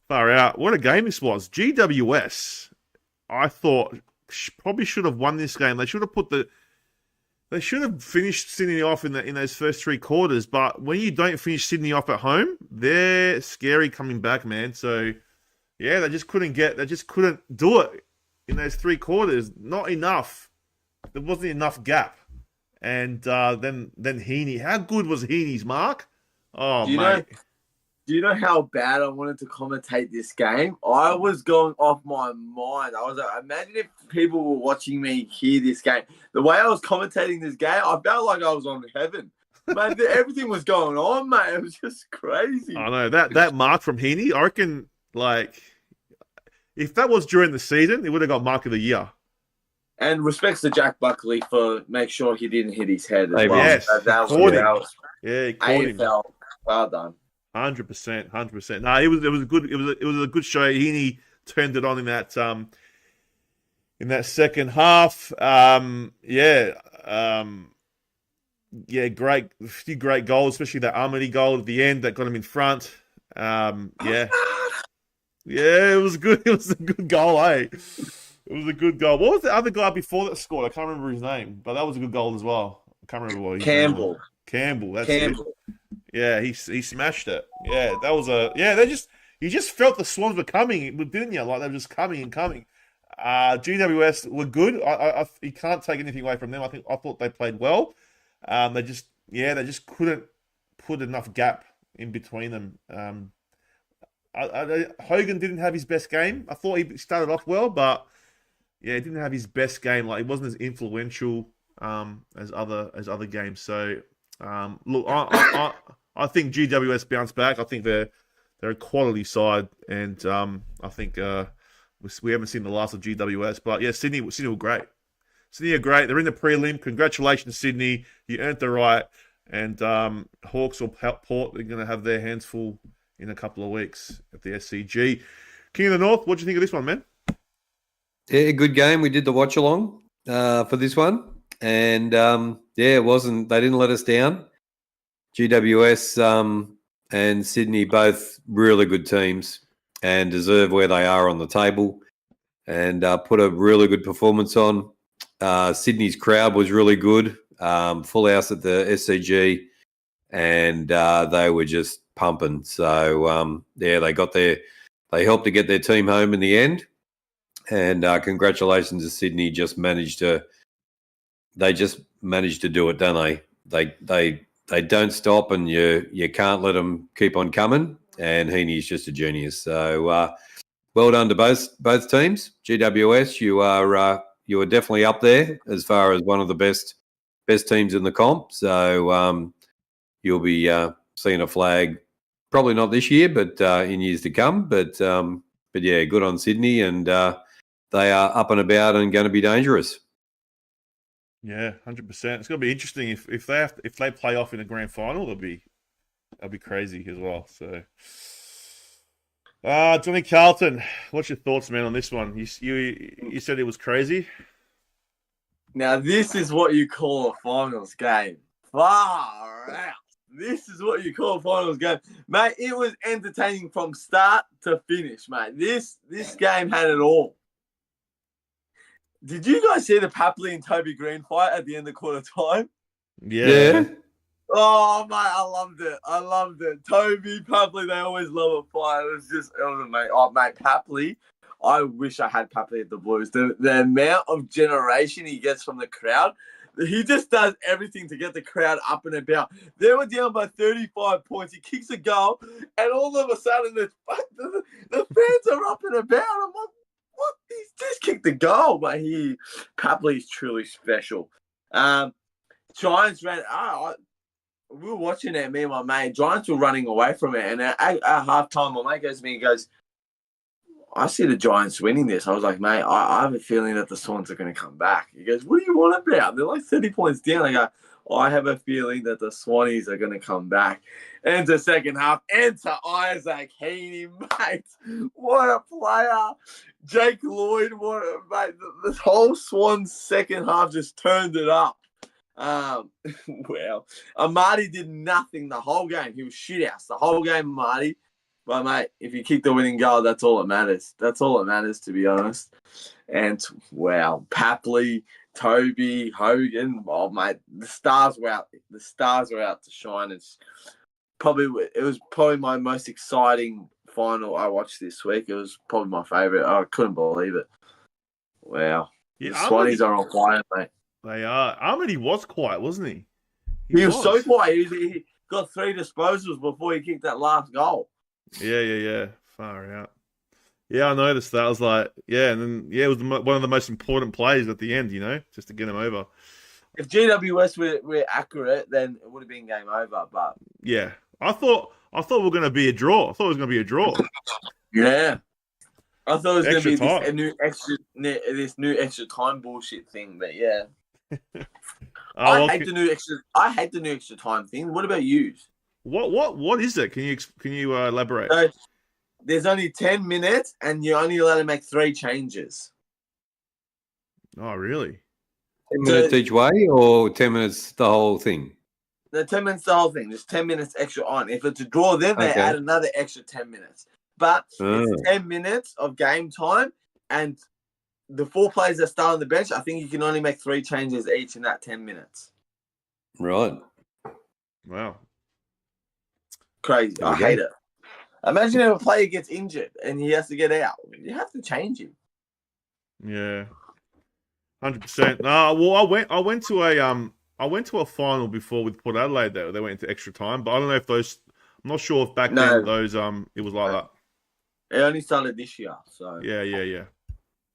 Far out. What a game this was. GWS, I thought, probably should have won this game. They should have finished Sydney off in those first 3 quarters, but when you don't finish Sydney off at home, they're scary coming back, man. So, yeah, they just couldn't do it in those 3 quarters. Not enough. There wasn't enough gap. And then Heaney. How good was Heaney's mark? Oh, mate. Do you know how bad I wanted to commentate this game? I was going off my mind. I was like, imagine if people were watching me hear this game. The way I was commentating this game, I felt like I was on heaven. Man, everything was going on, mate. It was just crazy. I know. That mark from Heaney, I reckon, if that was during the season, it would have got mark of the year. And respects to Jack Buckley for make sure he didn't hit his head as well. Yes, that was he caught him. AFL. Well done. 100%. No, it was a good show. Heaney turned it on in that second half. Great, a few great goals, especially that Armady goal at the end that got him in front. It was good. It was a good goal, eh? It was a good goal. What was the other guy before that scored? I can't remember his name, but that was a good goal as well. I can't remember what his name was. Campbell. That's it. Yeah, he smashed it. Yeah, that was you just felt the Swans were coming, didn't you? Like they were just coming and coming. GWS were good. You can't take anything away from them. I thought they played well. They just couldn't put enough gap in between them. Hogan didn't have his best game. I thought he started off well, but he didn't have his best game. Like he wasn't as influential as other games. So look, I think GWS bounced back. I think they're a quality side, and I think we haven't seen the last of GWS. But yeah, Sydney were great. Sydney are great. They're in the prelim. Congratulations, Sydney. You earned the right. And Hawks or Port, they're going to have their hands full in a couple of weeks at the SCG. King of the North, what do you think of this one, man? Yeah, good game. We did the watch along for this one. And it wasn't, they didn't let us down. GWS and Sydney, both really good teams and deserve where they are on the table, and put a really good performance on. Sydney's crowd was really good, full house at the SCG, and they were just pumping. So, they got their they helped to get their team home in the end. And congratulations to Sydney. They just managed to do it, don't they? They don't stop, and you can't let them keep on coming. And Heaney's just a genius. So well done to both teams. GWS, you are definitely up there as far as one of the best teams in the comp. So you'll be seeing a flag, probably not this year, but in years to come. But yeah, good on Sydney, and they are up and about and going to be dangerous. Yeah, 100%. It's going to be interesting if they play off in a grand final. That'll be crazy as well. So, Johnny Carlton, what's your thoughts, man, on this one? You said it was crazy. Now this is what you call a finals game. Far out. This is what you call a finals game, mate. It was entertaining from start to finish, mate. This game had it all. Did you guys see the Papley and Toby Green fight at the end of quarter time? Yeah. Oh, mate, I loved it. Toby, Papley, they always love a fight. It was mate. Oh, mate, Papley. I wish I had Papley at the Blues. The amount of generation he gets from the crowd, he just does everything to get the crowd up and about. They were down by 35 points. He kicks a goal, and all of a sudden, the fans are up and about. I'm like, what? He's just kicked the goal, but Papley's truly special. Giants ran. We were watching it, me and my mate. Giants were running away from it, and at halftime, my mate goes to me and goes, I see the Giants winning this. I was like, mate, I have a feeling that the Swans are going to come back. He goes, what do you want about? They're like 30 points down. I go, I have a feeling that the Swannies are going to come back. Enter second half. Enter Isaac Heaney, mate. What a player. Jake Lloyd, mate. This whole Swans second half just turned it up. Well, Amadi did nothing the whole game. He was shithouse the whole game, Amadi. But, mate, if you kick the winning goal, that's all that matters. That's all that matters, to be honest. And, wow, Papley, Toby, Hogan, oh, mate, the stars were out. The stars were out to shine. It was probably my most exciting final I watched this week. It was probably my favourite. I couldn't believe it. Wow. Yeah, the Swannies are on fire, mate. They are. Armady was quiet, wasn't he? He was so quiet. He got 3 disposals before he kicked that last goal. Yeah. Far out. Yeah, I noticed that. I was like, yeah, and then, yeah, it was one of the most important plays at the end, just to get him over. If GWS were accurate, then it would have been game over, but... Yeah. I thought we were going to be a draw. Yeah. I thought it was going to be this new extra time bullshit thing, but yeah. I hate the new extra time thing. What about you? What is it? Can you elaborate? So, there's only 10 minutes, and you're only allowed to make 3 changes. Oh, really? 10 minutes each way, or 10 minutes the whole thing? The 10 minutes the whole thing. There's 10 minutes extra on. If it's a draw, then they add another extra 10 minutes. But it's 10 minutes of game time, and the 4 players that start on the bench, I think you can only make 3 changes each in that 10 minutes. Right. Wow. Crazy. I hate it. Imagine if a player gets injured and he has to get out. You have to change him. Yeah. 100%. No, well, I went to a final before with Port Adelaide though. They went into extra time, but I don't know if those. I'm not sure if back then those it was like that. It only started this year, so yeah.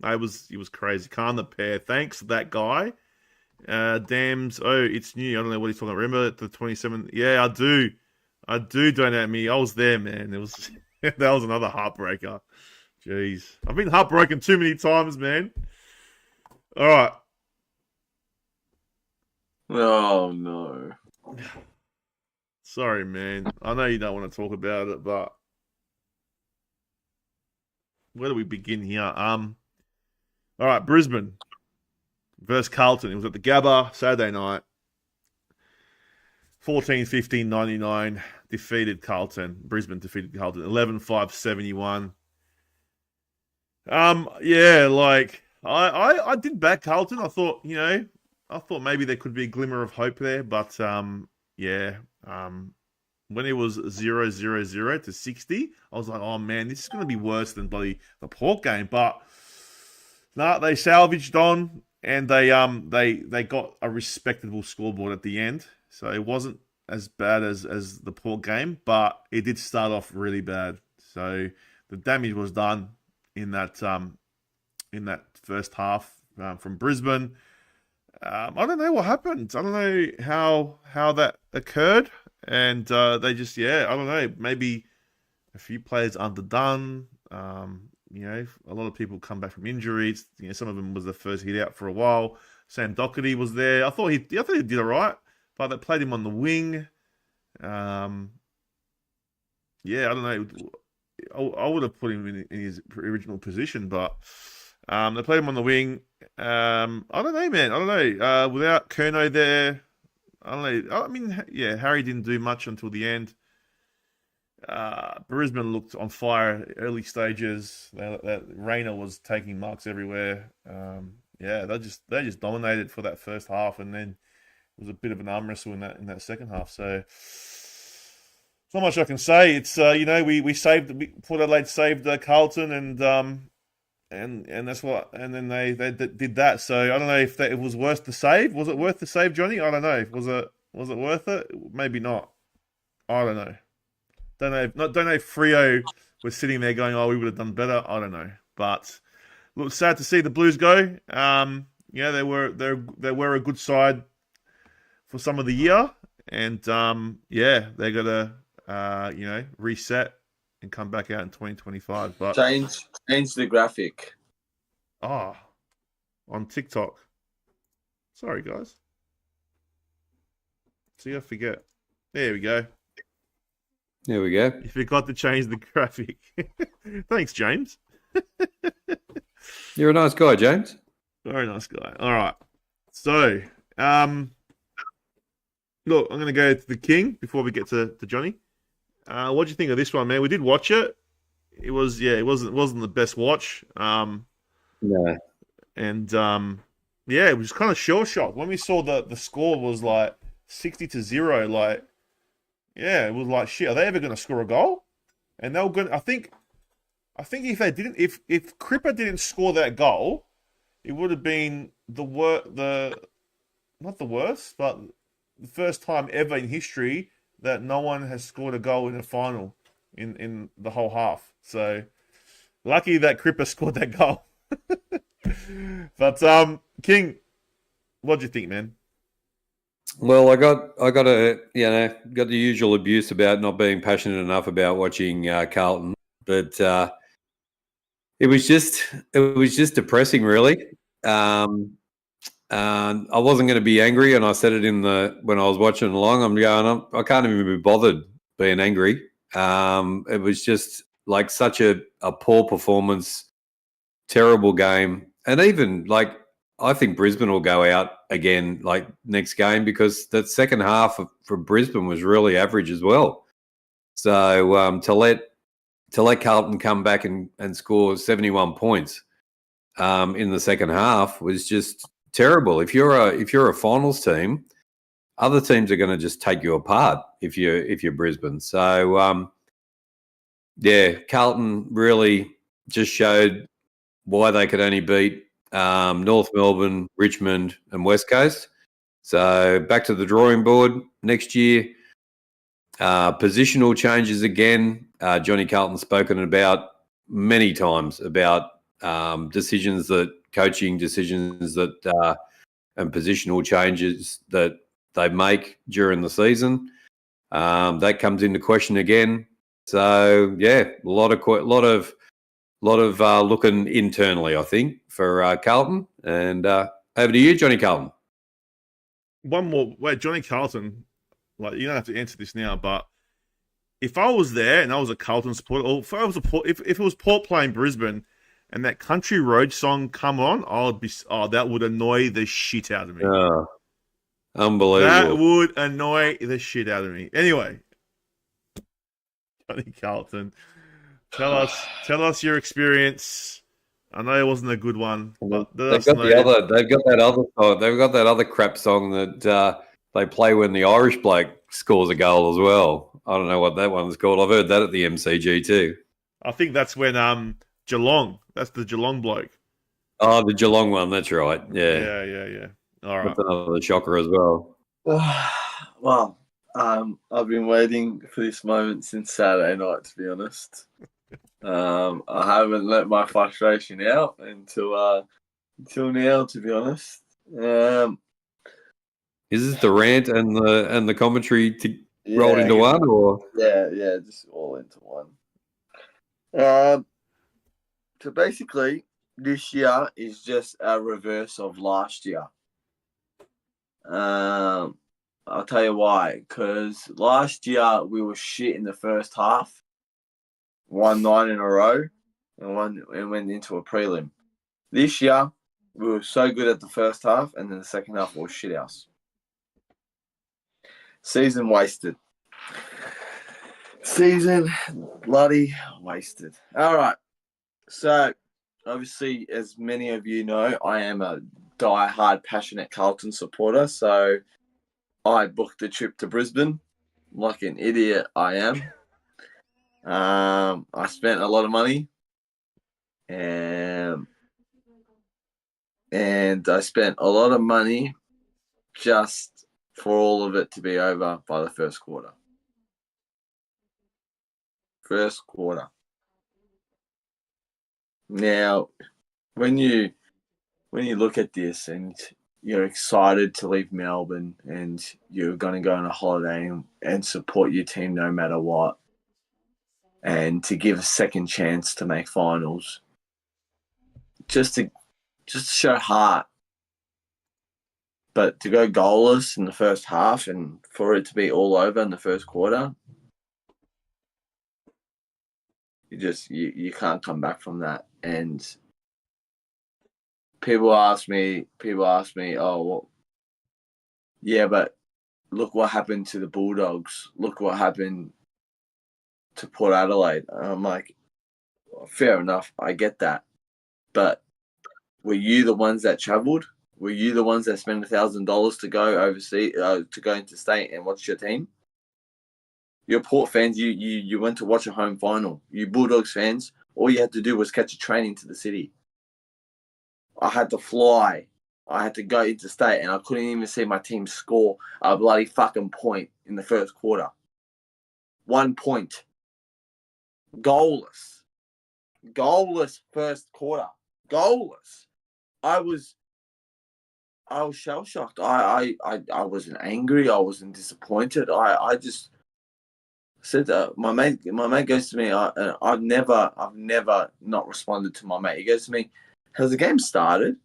It was crazy. Khan the pair. Thanks to that guy. Dams. Oh, it's new. I don't know what he's talking about. Remember the 27th? Yeah, I do donate me. I was there, man. It was that was another heartbreaker. Jeez, I've been heartbroken too many times, man. All right. Oh no. Sorry, man. I know you don't want to talk about it, but where do we begin here? All right, Brisbane versus Carlton. It was at the Gabba Saturday night. 14-15-99 defeated Carlton. Brisbane defeated Carlton 11-5-71. Yeah, like I did back Carlton. I thought, when it was 0-0-0 to 60, I was like, oh man, this is going to be worse than bloody the Port game. But no, they salvaged on, and they got a respectable scoreboard at the end. So it wasn't as bad as the Port game, but it did start off really bad. So the damage was done in that first half from Brisbane. I don't know what happened. I don't know how that occurred, and they just I don't know. Maybe a few players underdone. A lot of people come back from injuries. Some of them was the first hit out for a while. Sam Doherty was there. I thought he did all right, but they played him on the wing. I don't know. I would have put him in his original position, but they played him on the wing. I don't know, man. I don't know. Without Kerno there, I don't know. I mean, Harry didn't do much until the end. Brisbane looked on fire early stages. That Rayner was taking marks everywhere. They just dominated for that first half, and then it was a bit of an arm wrestle in that second half. So not much I can say. It's Port Adelaide saved Carlton, and that's what, and then they did that. So I don't know if it was worth the save. Was it worth the save, Johnny? I don't know. Was it worth it? Maybe not. I don't know. Don't know if Freo was sitting there going, "Oh, we would have done better." I don't know, but look, sad to see the Blues go. They were a good side for some of the year, and they got to reset and come back out in 2025. But change the graphic. on TikTok. Sorry, guys. See, I forget. There we go. There we go. You forgot to change the graphic. Thanks, James. You're a nice guy, James. Very nice guy. All right. So, look, I'm going to go to the King before we get to Johnny. What do you think of this one, man? We did watch it. It wasn't the best watch. No. And it was kind of shell shock when we saw the score was like 60-0. Like, it was like, shit, are they ever going to score a goal? And they were going. I think if they didn't, if Cripper didn't score that goal, it would have been not the worst, but the first time ever in history that no one has scored a goal in a final in the whole half. So lucky that Cripper scored that goal. But King, what do you think, man? Well, I got the usual abuse about not being passionate enough about watching Carlton, but it was just depressing, really. I wasn't going to be angry, and I said it when I was watching along. I'm going, I can't even be bothered being angry. It was just like such a poor performance, terrible game, and even like I think Brisbane will go out again like next game because that second half for Brisbane was really average as well. So to let Carlton come back and score 71 points in the second half was just terrible. If you're a finals team, other teams are going to just take you apart if you're Brisbane. So Carlton really just showed why they could only beat North Melbourne, Richmond, and West Coast. So back to the drawing board next year. Positional changes again. Johnny Carlton's spoken about many times about coaching decisions that and positional changes that they make during the season. That comes into question again. So a lot of looking internally, I think, for Carlton. And over to you, Johnny Carlton. One more. Wait, Johnny Carlton, like, you don't have to answer this now, but if I was there and I was a Carlton supporter, or if it was Port playing Brisbane and that Country Road song come on, that would annoy the shit out of me. Oh, unbelievable. That would annoy the shit out of me. Anyway, Johnny Carlton, tell us your experience. I know it wasn't a good one, but they've got that other crap song that they play when the Irish bloke scores a goal as well. I don't know what that one's called. I've heard that at the MCG too. I think that's when Geelong. That's the Geelong bloke. Oh, the Geelong one. That's right. Yeah. Yeah. All right. That's another shocker as well. Well, I've been waiting for this moment since Saturday night, to be honest. I haven't let my frustration out until now, to be honest. Is this the rant and the commentary rolled into one, or yeah, just all into one. So basically, this year is just a reverse of last year. I'll tell you why. Because last year we were shit in the first half, won 9 in a row, and went into a prelim. This year we were so good at the first half, and then the second half was shit house. Season wasted. Season bloody wasted. All right. So, obviously, as many of you know, I am a die-hard, passionate Carlton supporter. So, I booked a trip to Brisbane, like an idiot I am. I spent a lot of money, and I spent a lot of money just for all of it to be over by the first quarter. First quarter. Now, when you look at this and you're excited to leave Melbourne and you're going to go on a holiday and support your team no matter what, and to give a second chance to make finals, just to show heart, but to go goalless in the first half and for it to be all over in the first quarter, you can't come back from that. And people ask me, oh, well, yeah, but look what happened to the Bulldogs. Look what happened to Port Adelaide. And I'm like, well, fair enough, I get that. But were you the ones that travelled? Were you the ones that spent $1,000 to go overseas, to go interstate and watch your team? You're Port fans, you went to watch a home final. You Bulldogs fans, all you had to do was catch a train into the city. I had to fly. I had to go interstate, and I couldn't even see my team score a bloody fucking point in the first quarter. 1 point. Goalless. Goalless first quarter. Goalless. I was shell shocked. I wasn't angry. I wasn't disappointed. I just said that my mate goes to me. I've never not responded to my mate. He goes to me, "Has the game started?"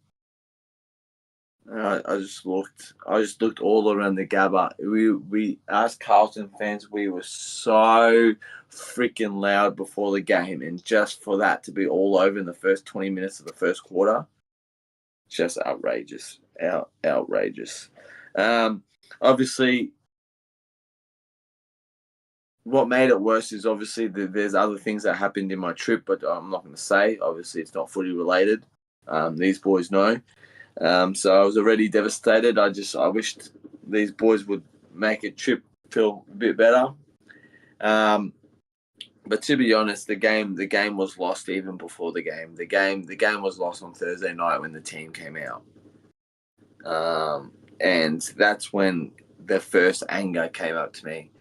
I just looked all around the Gabba. We as Carlton fans, we were so freaking loud before the game, and just for that to be all over in the first 20 minutes of the first quarter, just outrageous. Outrageous. Obviously, what made it worse is obviously there's other things that happened in my trip, but I'm not going to say. Obviously, it's not footy related. These boys know. So I was already devastated. I wished these boys would make a trip feel a bit better. But to be honest, the game was lost even before the game. The game was lost on Thursday night when the team came out. And that's when the first anger came up to me.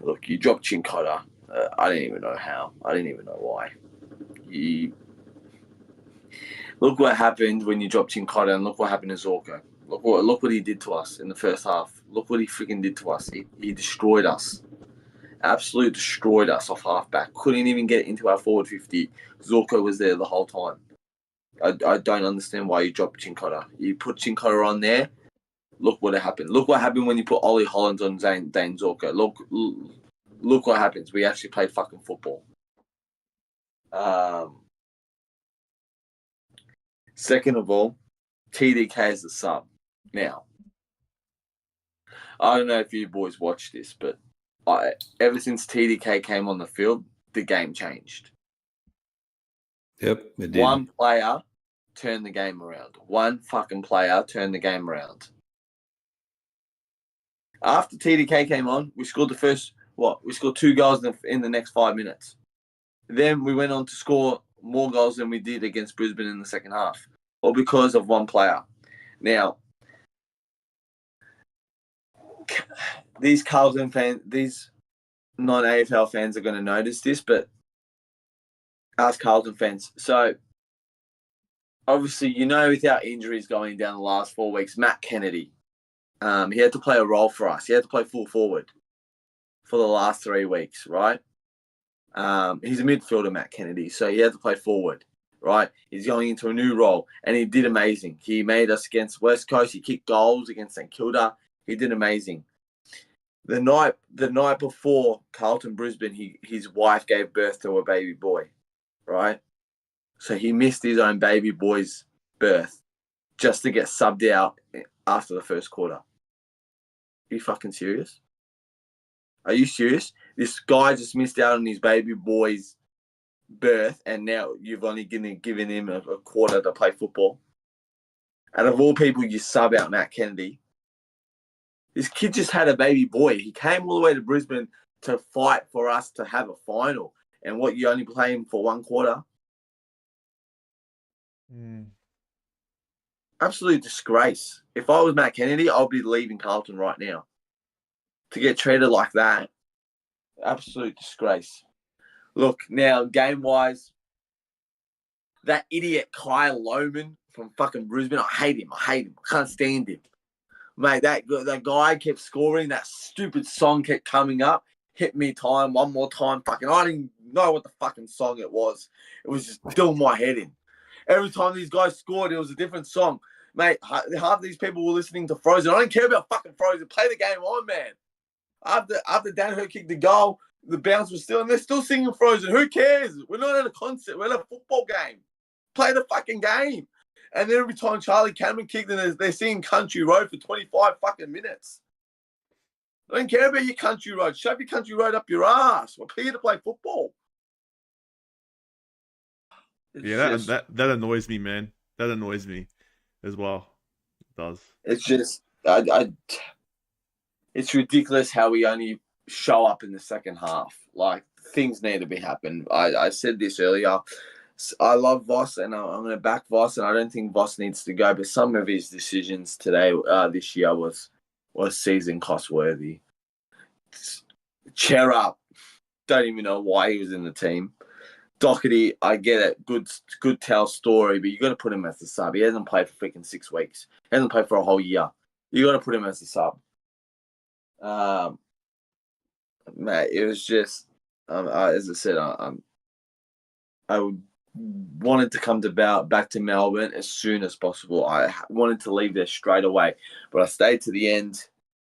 Look, you dropped Chincotta. I didn't even know how. I didn't even know why. Look what happened when you dropped Chincotta, and look what happened to Zorko. Look what he did to us in the first half. Look what he freaking did to us. He destroyed us. Absolutely destroyed us off halfback. Couldn't even get into our forward 50. Zorko was there the whole time. I don't understand why you dropped Chincotta. You put Chincotta on there. Look what happened. Look what happened when you put Ollie Hollands on Dane Zorko. Look what happens. We actually played fucking football. Second of all, TDK is the sub. Now, I don't know if you boys watched this, but ever since TDK came on the field, the game changed. Yep, it did. One player turned the game around. One fucking player turned the game around. After TDK came on, we scored we scored 2 goals in the next 5 minutes. Then we went on to score more goals than we did against Brisbane in the second half, all because of one player. Now, these Carlton fans, these non-AFL fans are going to notice this, but us Carlton fans. So, obviously, with our injuries going down the last 4 weeks, Matt Kennedy, he had to play a role for us. He had to play full forward for the last 3 weeks, right? He's a midfielder, Matt Kennedy, so he had to play forward, right? He's going into a new role, and he did amazing. He made us against West Coast. He kicked goals against St Kilda. He did amazing. The night before Carlton Brisbane, his wife gave birth to a baby boy, right? So he missed his own baby boy's birth just to get subbed out after the first quarter. Are you fucking serious? Are you serious? This guy just missed out on his baby boy's birth, and now you've only given him a quarter to play football. Out of all people, you sub out Matt Kennedy. This kid just had a baby boy. He came all the way to Brisbane to fight for us to have a final. And what, you only play him for 1 quarter? Absolute disgrace. If I was Matt Kennedy, I'd be leaving Carlton right now. To get treated like that, absolute disgrace. Look, now, game-wise, that idiot Kyle Lohman from fucking Brisbane, I hate him. I can't stand him. Mate, that guy kept scoring. That stupid song kept coming up. Hit me time, one more time. Fucking, I didn't know what the fucking song it was. It was just doing my head in. Every time these guys scored, it was a different song. Mate, half these people were listening to Frozen. I don't care about fucking Frozen. Play the game on, man. After Dan Hurt kicked the goal, the bounce was still, and they're still singing Frozen. Who cares? We're not at a concert. We're at a football game. Play the fucking game. And then every time Charlie Cameron kicked, and they're singing Country Road for 25 fucking minutes. I don't care about your Country Road. Shove your Country Road up your ass. We're here to play football. That annoys me, man. That annoys me as well. It does. It's just, it's ridiculous how we only show up in the second half. Like, things need to be happening. I said this earlier. I love Voss, and I'm going to back Voss, and I don't think Voss needs to go. But some of his decisions today, this year, was season cost worthy. Chair up. Don't even know why he was in the team. Doherty, I get it. Good tell story, but you got to put him as the sub. He hasn't played for freaking 6 weeks. He hasn't played for a whole year. You got to put him as the sub. Mate, it was just, as I said, I wanted to come back to Melbourne as soon as possible. I wanted to leave there straight away, but I stayed to the end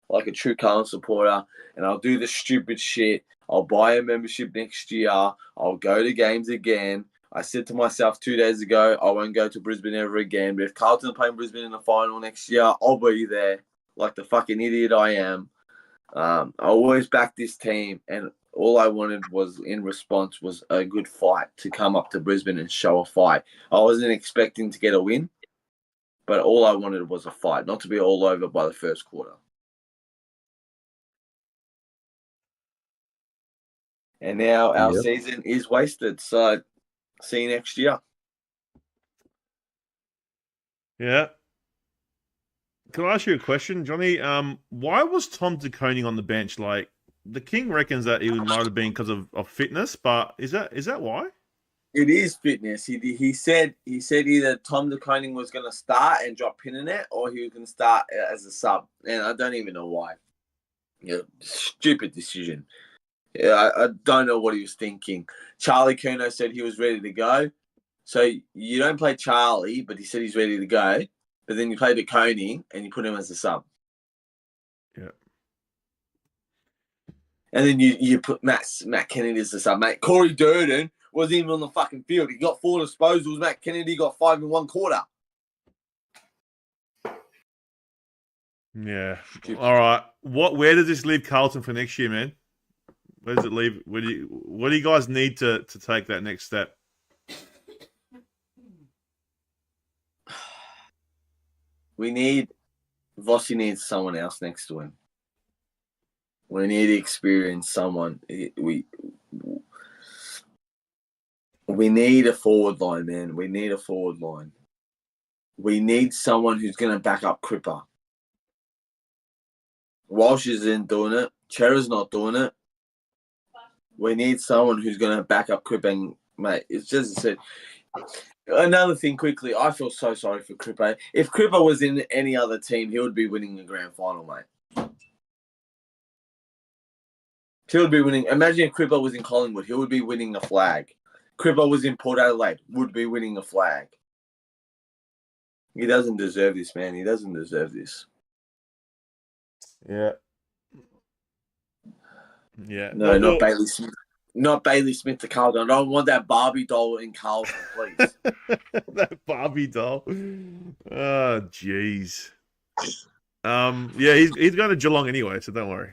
like a true Carlton supporter, and I'll do the stupid shit. I'll buy a membership next year. I'll go to games again. I said to myself 2 days ago, I won't go to Brisbane ever again, but if Carlton are playing Brisbane in the final next year, I'll be there like the fucking idiot I am. I always back this team, and all I wanted was, in response, was a good fight to come up to Brisbane and show a fight. I wasn't expecting to get a win, but all I wanted was a fight, not to be all over by the first quarter. And now our season is wasted, so see you next year. Yeah. Can I ask you a question, Johnny? Why was Tom De Koning on the bench? Like, the King reckons that it might have been because of fitness, but is that why? It is fitness. He said either Tom De Koning was going to start and drop Pinnernet, or he was going to start as a sub, and I don't even know why. Stupid decision. Yeah, I don't know what he was thinking. Charlie Curnow said he was ready to go, so you don't play Charlie, but he said he's ready to go. But then you play De Koning and you put him as a sub. Yeah. And then you put Matt Kennedy as the sub. Mate, Corey Durden wasn't even on the fucking field. He got 4 disposals. Matt Kennedy got 5 in 1 quarter. Yeah. All right. Where does this leave Carlton for next year, man? Where does it leave? What do you guys need to take that next step? Vossi needs someone else next to him. We need to experience someone. We need a forward line, man. We need a forward line. We need someone who's going to back up Cripper. Walsh isn't doing it. Chera's not doing it. We need someone who's going to back up Cripper. And, mate, it's just I said. Another thing quickly, I feel so sorry for Cripper. If Cripper was in any other team, he would be winning the grand final, mate. He would be winning. Imagine if Cripper was in Collingwood, he would be winning a flag. Cripper was in Port Adelaide, would be winning a flag. He doesn't deserve this, man. He doesn't deserve this. Yeah. Yeah. No, not Bailey Smith. Not Bailey Smith to Carlton. I don't want that Barbie doll in Carlton, please. That Barbie doll. Oh, jeez. Yeah, he's going to Geelong anyway, so don't worry.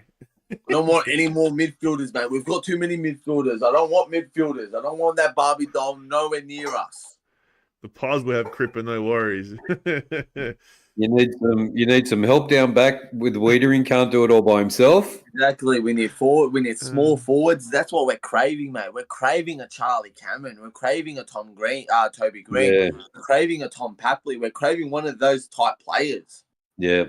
I don't want any more midfielders, mate. We've got too many midfielders. I don't want midfielders. I don't want that Barbie doll nowhere near us. The Pies will have Cripper, no worries. You need some help down back with Wiedering. Can't do it all by himself. Exactly. We need forward. We need small forwards. That's what we're craving, mate. We're craving a Charlie Cameron. We're craving a Toby Green. Yeah. We're craving a Tom Papley. We're craving one of those type players. Yeah.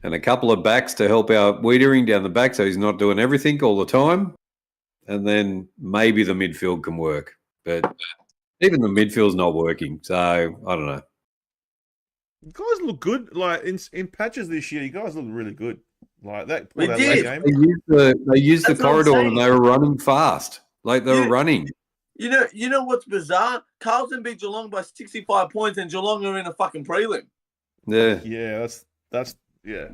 And a couple of backs to help out Wiedering down the back so he's not doing everything all the time. And then maybe the midfield can work. But even the midfield's not working. So, I don't know. You guys look good. Like, in patches this year, you guys look really good. Like, that We that did. game. They used the That's what I'm corridor and saying. they were running fast. Like they were running. You know what's bizarre? Carlton beat Geelong by 65 points and Geelong are in a fucking prelim. Yeah. Yeah, that's yeah.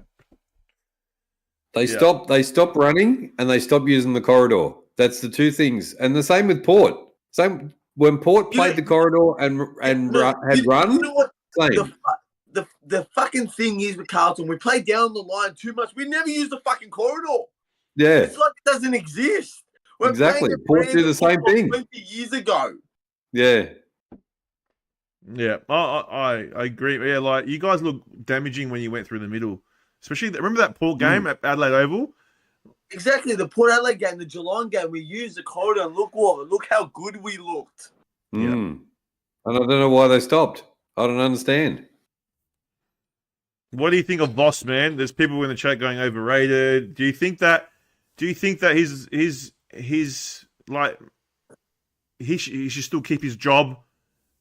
They stopped running and they stopped using the corridor. That's the two things. And the same with Port. Same when Port played the corridor and had run. You know what? Same. The fucking thing is with Carlton, we play down the line too much. We never use the fucking corridor. Yeah. It's like it doesn't exist. We're Exactly. playing Port do the same thing. 20 years ago. Yeah. Yeah, I agree. Yeah, like you guys look damaging when you went through the middle. Especially, remember that Port game at Adelaide Oval? Exactly. The Port Adelaide game, the Geelong game, we used the corridor and look how good we looked. And I don't know why they stopped. I don't understand. What do you think of Voss, man? There's people in the chat going overrated. Do you think that he's like he should still keep his job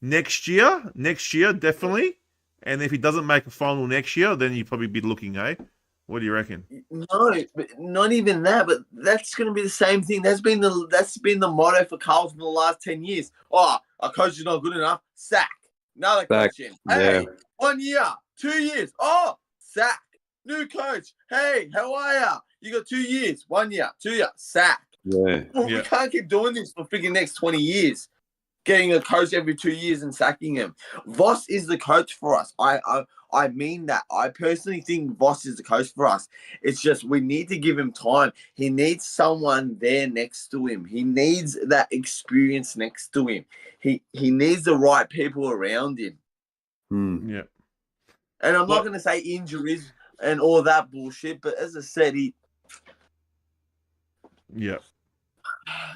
next year? Next year, definitely. And if he doesn't make a final next year, then you'd probably be looking, eh? What do you reckon? No, but not even that. But that's going to be the same thing. That's been the motto for Carlton for the last 10 years. Oh, our coach is not good enough. Sack. Another coach in. Hey, 1 year, 2 years. Oh, sack. New coach. Hey, how are ya? You got 2 years. 1 year, 2 years. Sack. Yeah. Well, we can't keep doing this for freaking next 20 years. Getting a coach every 2 years and sacking him. Voss is the coach for us. I mean that. I personally think Voss is the coach for us. It's just we need to give him time. He needs someone there next to him. He needs that experience next to him. He needs the right people around him. Yeah. And I'm not going to say injuries and all that bullshit, but as I said, he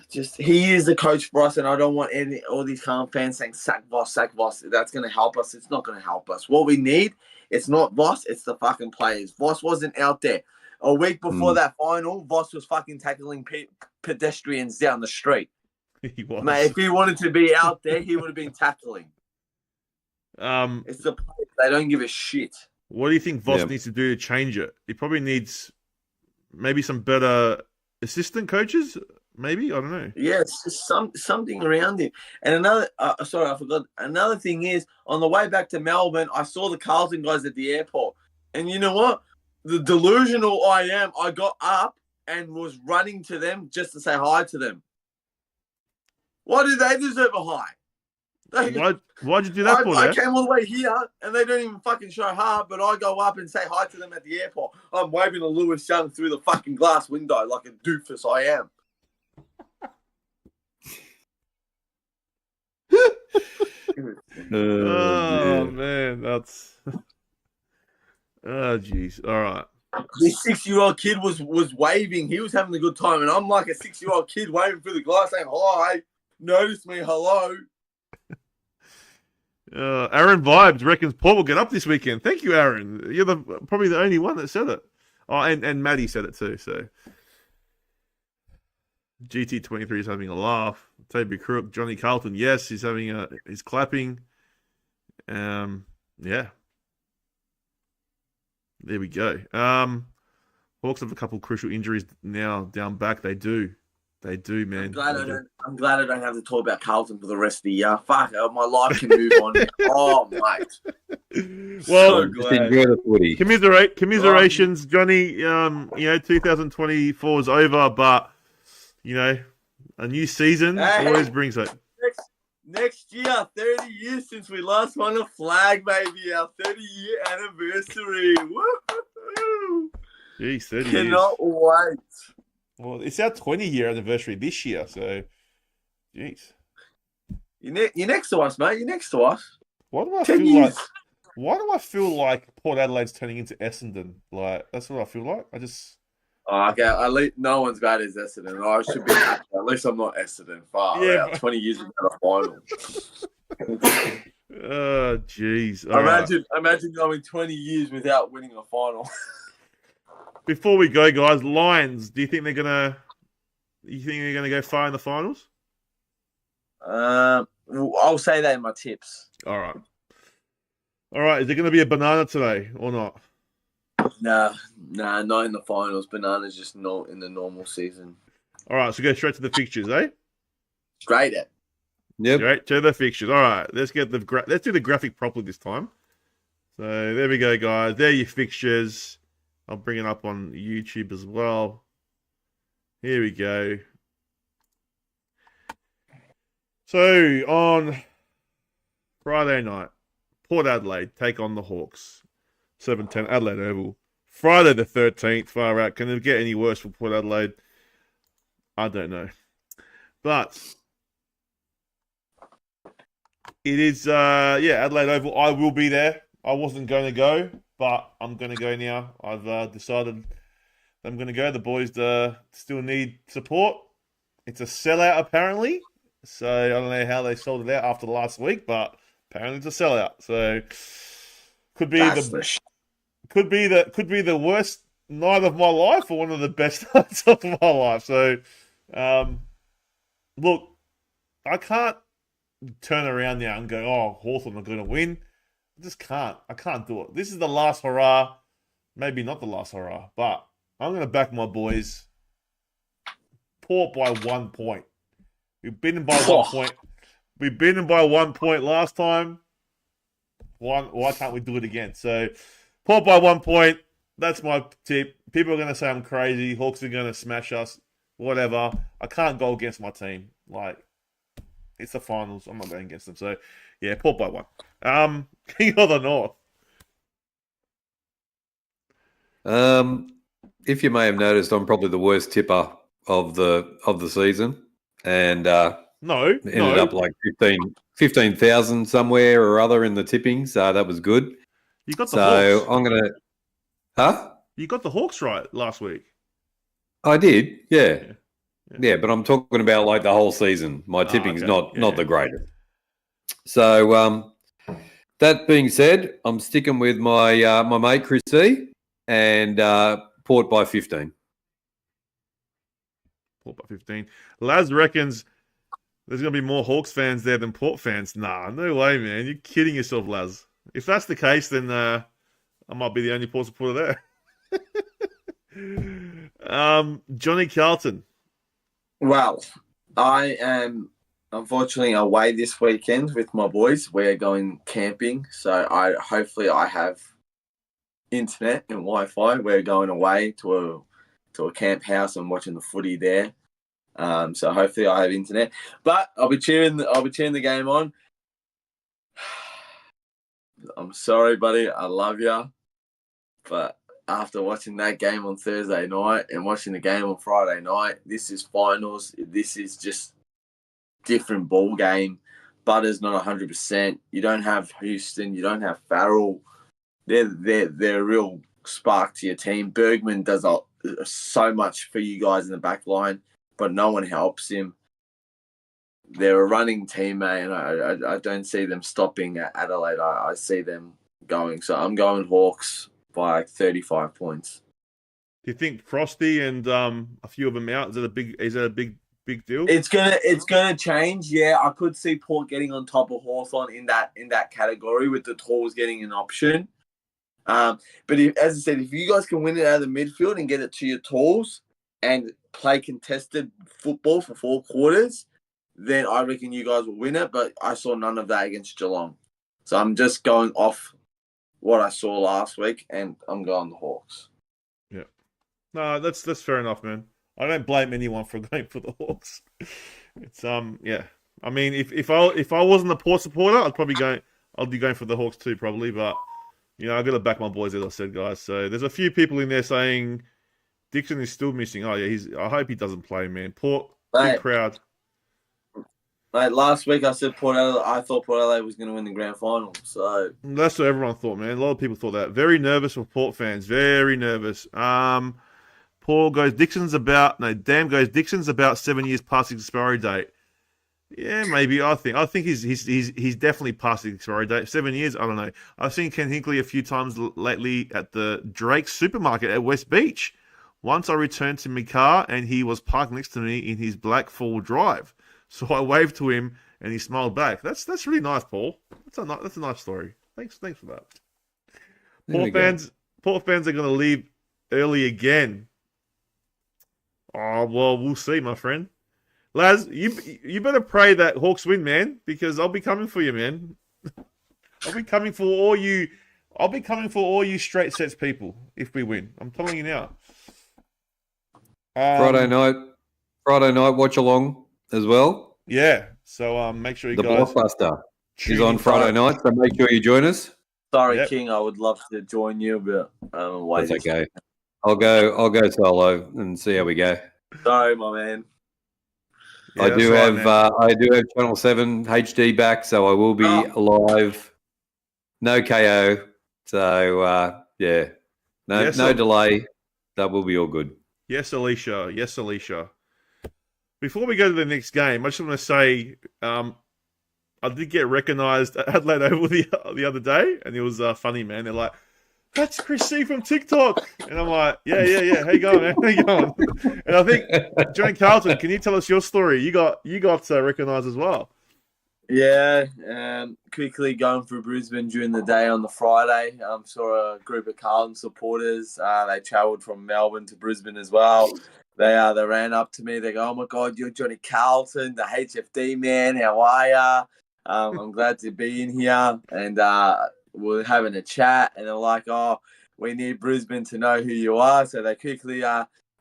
is the coach for us, and I don't want all these Carlton fans saying sack Voss. That's going to help us. It's not going to help us. What we need, it's not Voss, it's the fucking players. Voss wasn't out there. A week before that final, Voss was fucking tackling pedestrians down the street. He was. Mate, if he wanted to be out there, he would have been tackling. It's the players. They don't give a shit. What do you think Voss needs to do to change it? He probably needs maybe some better assistant coaches. Maybe, I don't know. Yes, something around him. And another, sorry, I forgot. Another thing is, on the way back to Melbourne, I saw the Carlton guys at the airport. And you know what? The delusional I am, I got up and was running to them just to say hi to them. Why do they deserve a hi? Why'd you do that for? I came all the way here, and they don't even fucking show heart, but I go up and say hi to them at the airport. I'm waving to Lewis Young through the fucking glass window like a doofus I am. Oh man, that's jeez. All right. This 6-year-old kid was waving. He was having a good time, and I'm like a 6-year-old kid waving through the glass, saying hi, notice me, hello. Aaron Vibes reckons Paul will get up this weekend. Thank you, Aaron. You're probably the only one that said it. Oh, and Maddie said it too. So GT23 is having a laugh. Toby Crook, Johnny Carlton, yes, he's clapping. Yeah. There we go. Hawks have a couple crucial injuries now down back. They do, man. I'm glad I don't have to talk about Carlton for the rest of the year. Fuck, my life can move on. Oh, mate. Well, just enjoy the footy. Commiserations, Johnny. 2024 is over, but a new season always brings it. Next year, 30 years since we last won a flag, baby. Our 30-year anniversary. Woo-hoo-hoo. Jeez, 30 Cannot wait. Well, it's our 20-year anniversary this year, so jeez. You're next to us, mate. You're next to us. Why do I 10 feel years. Why do I feel like Port Adelaide's turning into Essendon? Like, that's what I feel like. I just... Oh, okay, at least no one's bad as Essendon. I should be happy. At least I'm not Essendon. Far out. 20 years without a final. Oh, jeez. Imagine going 20 years without winning a final. Before we go, guys, Lions. Do you think they're gonna go far in the finals? I'll say that in my tips. All right. Is there going to be a banana today or not? Nah, not in the finals. Banana's just not in the normal season. All right, so go straight to the fixtures, eh? Straight at. Yep. Straight to the fixtures. All right, let's do the graphic properly this time. So there we go, guys. There are your fixtures. I'll bring it up on YouTube as well. Here we go. So on Friday night, Port Adelaide take on the Hawks. 7:10 Adelaide Oval. Friday the 13th, far out. Can it get any worse for Port Adelaide? I don't know. But it is, Adelaide Oval. I will be there. I wasn't going to go, but I'm going to go now. I've decided I'm going to go. The boys still need support. It's a sellout, apparently. So I don't know how they sold it out after last week, but apparently it's a sellout. So could be the worst night of my life or one of the best nights of my life. So, look, I can't turn around now and go, oh, Hawthorn are going to win. I just can't. I can't do it. This is the last hurrah. Maybe not the last hurrah, but I'm going to back my boys. Port by 1 point. We've beaten by 1 point. We beat them by 1 point last time. Why can't we do it again? So, Port by 1 point. That's my tip. People are going to say I'm crazy. Hawks are going to smash us. Whatever. I can't go against my team. Like, it's the finals. I'm not going against them. So, yeah, Port by 1. King of the North. If you may have noticed, I'm probably the worst tipper of the season, and ended up like 15,000 somewhere or other in the tippings. That was good. You got the Hawks. I'm gonna, You got the Hawks right last week. I did, yeah. But I'm talking about like the whole season. My tipping's not the greatest. So that being said, I'm sticking with my my mate Chris C and Port by 15. Port by 15. Laz reckons there's going to be more Hawks fans there than Port fans. Nah, no way, man. You're kidding yourself, Laz. If that's the case, then I might be the only Port supporter there. Johnny Carlton. Well, I am unfortunately away this weekend with my boys. We're going camping, so hopefully I have internet and Wi-Fi. We're going away to a camp house and watching the footy there. So hopefully I have internet. But I'll be cheering the game on. I'm sorry, buddy. I love you. But after watching that game on Thursday night and watching the game on Friday night, this is finals. This is just different ball game. Butter's not 100%. You don't have Houston. You don't have Farrell. They're real spark to your team. Bergman does so much for you guys in the back line, but no one helps him. They're a running team, mate, and I don't see them stopping at Adelaide. I see them going. So I'm going Hawks by 35 points. Do you think Frosty and a few of them out? Is that a big deal? It's gonna change. Yeah, I could see Port getting on top of Hawthorn in that category with the Tools getting an option. But as I said, if you guys can win it out of the midfield and get it to your Tools and play contested football for 4 quarters, then I reckon you guys will win it. But I saw none of that against Geelong. So I'm just going off what I saw last week, and I'm going the Hawks. Yeah. No, that's fair enough, man. I don't blame anyone for going for the Hawks. It's yeah. I mean, if I wasn't a Port supporter, I'd be going for the Hawks too, probably. But you know, I got to back my boys, as I said, guys. So there's a few people in there saying Dixon is still missing. Oh yeah, I hope he doesn't play, man. Port, big crowd. Mate, last week I said Port Adelaide. I thought Port Adelaide was going to win the grand final. So that's what everyone thought, man. A lot of people thought that. Very nervous for Port fans. Very nervous. Paul goes, Dixon's about 7 years past his expiry date. Yeah, maybe. I think he's definitely past his expiry date. 7 years, I don't know. I've seen Ken Hinkley a few times lately at the Drake supermarket at West Beach. Once I returned to my car and he was parked next to me in his black 4-wheel drive. So I waved to him and he smiled back. That's really nice, Paul. That's a nice story. Thanks for that. Port fans are going to leave early again. Oh, well, we'll see, my friend. Laz, you better pray that Hawks win, man, because I'll be coming for you, man. I'll be coming for all you straight sets people if we win. I'm telling you now. Friday night watch along as well. Yeah. So make sure you guys. The blockbuster is on Friday night, so make sure you join us. Sorry, yep. King, I would love to join you, but that's okay. I'll go solo and see how we go. Sorry, my man. Yeah, I do have Channel 7 HD back, so I will be live. No KO. So yeah. No delay. That will be all good. Yes, Alicia. Before we go to the next game, I just want to say I did get recognised at Adelaide Oval the other day, and it was funny, man. They're like, that's Chris C from TikTok. And I'm like, yeah. How you going, man? How you going? And I think, Johnny Carlton, can you tell us your story? You got recognised as well. Yeah. Quickly going through Brisbane during the day on the Friday. Saw a group of Carlton supporters. They travelled from Melbourne to Brisbane as well. They ran up to me. They go, oh, my God, you're Johnny Carlton, the HFD man. How are ya? I'm glad to be in here. And we're having a chat, and they're like, oh, we need Brisbane to know who you are. So they quickly,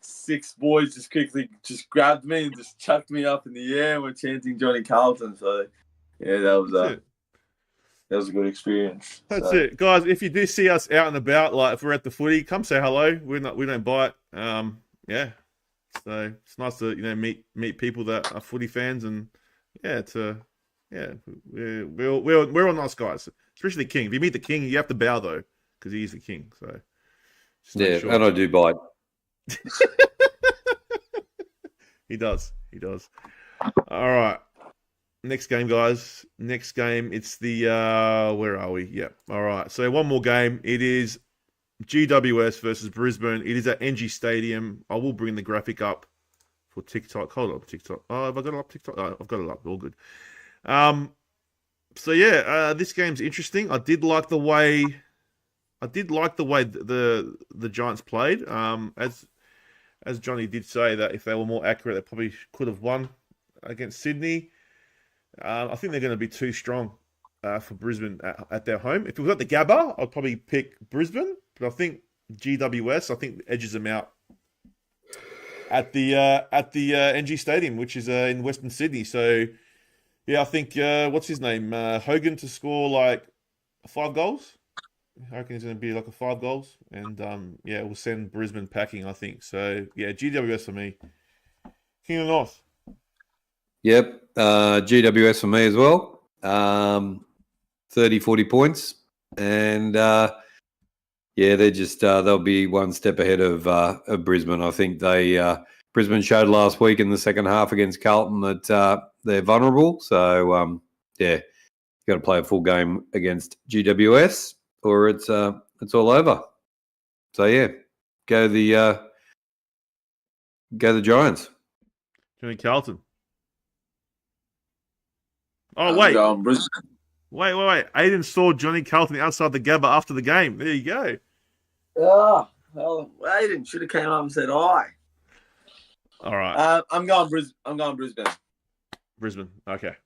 6 boys just grabbed me and just chucked me up in the air, and we're chanting Johnny Carlton. So, yeah, that was a good experience. That's it. Guys, if you do see us out and about, like if we're at the footy, come say hello. We don't bite. Yeah. So it's nice to, meet people that are footy fans, and we're all nice guys. Especially the king. If you meet the king, you have to bow, though, because he is the king. So, and I do bite. He does. All right. Next game, guys. Next game, it's the... where are we? Yeah. All right. So, one more game. It is GWS versus Brisbane. It is at NG Stadium. I will bring the graphic up for TikTok. Hold on, TikTok. Oh, have I got it up, TikTok? Oh, I've got it up. All good. So yeah, this game's interesting. I did like the way the Giants played. As Johnny did say, that if they were more accurate, they probably could have won against Sydney. I think they're going to be too strong for Brisbane at their home. If it was at the Gabba, I'd probably pick Brisbane, but I think GWS edges them out at the NG Stadium, which is in Western Sydney. So. Yeah, I think, what's his name? Hogan to score like 5 goals. I reckon it's going to be like 5 goals. And, we'll send Brisbane packing, I think. So, yeah, GWS for me. King of the North. Yep, GWS for me as well. 30, 40 points. And Yeah, they're just they'll be one step ahead of Brisbane. I think Brisbane showed last week in the second half against Carlton that they're vulnerable. So yeah, you got to play a full game against GWS, or it's all over. So yeah, go the Giants. Johnny Carlton. Oh, I'm wait. going Brisbane. Wait. Aiden saw Johnny Carlton outside the Gabba after the game. There you go. Oh, well, Aiden should have came up and said "I." All right. I'm going Brisbane. Brisbane. Okay.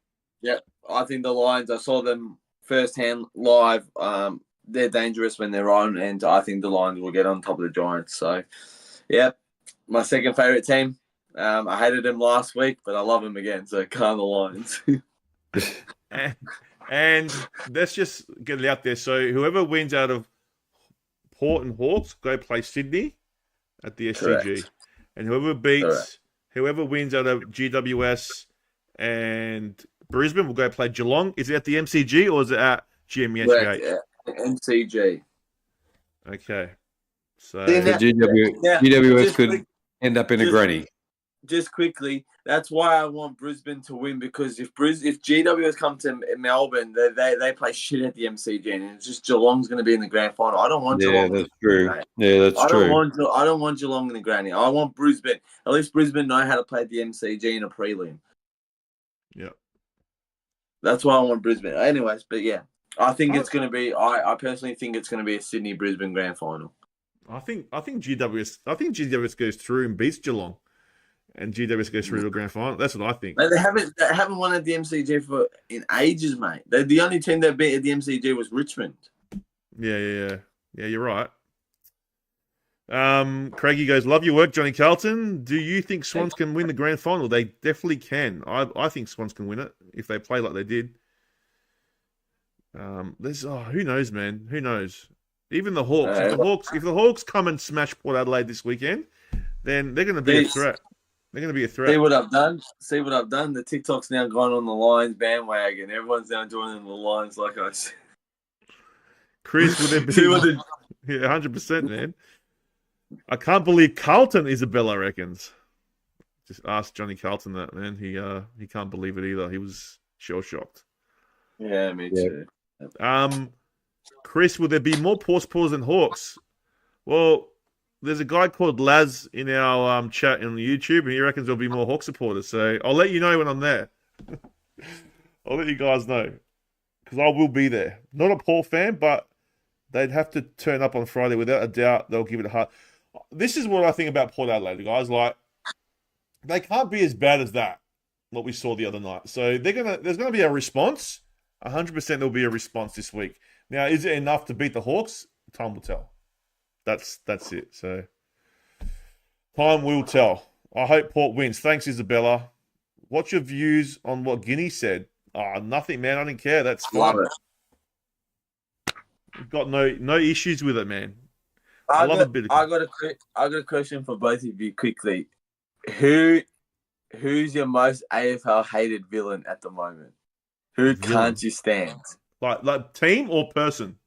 Yeah, I think the Lions. I saw them firsthand live. They're dangerous when they're on, and I think the Lions will get on top of the Giants. So, yeah, my second favorite team. I hated them last week, but I love them again. So, can the Lions. and let's just get it out there. So, whoever wins out of Port and Hawks, go play Sydney at the SCG. Correct. And whoever wins out of GWS and Brisbane will go play Geelong. Is it at the MCG or is it at GMEH? Yeah. MCG. Okay. So GWS could end up in a granny. Just quickly, that's why I want Brisbane to win, because if GWS come to Melbourne, they play shit at the MCG, and it's just Geelong's going to be in the grand final. I don't want Geelong. That's true. Yeah, that's true. I don't want Geelong in the granny. I want Brisbane. At least Brisbane know how to play at the MCG in a prelim. Yeah. That's why I want Brisbane. Anyways, but yeah, I think it's going to be. I personally think it's going to be a Sydney Brisbane grand final. I think GWS goes through and beats Geelong. And GWS goes through to the grand final. That's what I think. They haven't won at the MCG in ages, mate. The only team that beat at the MCG was Richmond. Yeah. You're right. Craigie goes, love your work, Johnny Carlton. Do you think Swans can win the grand final? They definitely can. I think Swans can win it if they play like they did. Who knows, man? Who knows? Even the Hawks. If the Hawks come and smash Port Adelaide this weekend, then they're going to be a threat. They're going to be a threat. See what I've done? The TikTok's now gone on the Lions bandwagon. Everyone's now joining the Lions like I said. Chris, would there be... Yeah, 100%, man. I can't believe Carlton Isabella reckons. Just ask Johnny Carlton that, man. He can't believe it either. He was shell-shocked. Yeah, me too. Chris, will there be more Ports than Hawks? Well... There's a guy called Laz in our chat on YouTube, and he reckons there'll be more Hawk supporters. So I'll let you know when I'm there. I'll let you guys know. Because I will be there. Not a Port fan, but they'd have to turn up on Friday. Without a doubt, they'll give it a hard... This is what I think about Port Adelaide, guys. Like, they can't be as bad as that, what we saw the other night. So there's going to be a response. 100% there'll be a response this week. Now, is it enough to beat the Hawks? Time will tell. That's it. So time will tell. I hope Port wins. Thanks, Isabella. What's your views on what Guinea said? Nothing, man. I didn't care. That's fine. Love it. We've got no issues with it, man. I got a question for both of you quickly. Who's your most AFL hated villain at the moment? Who can't you stand? Like team or person?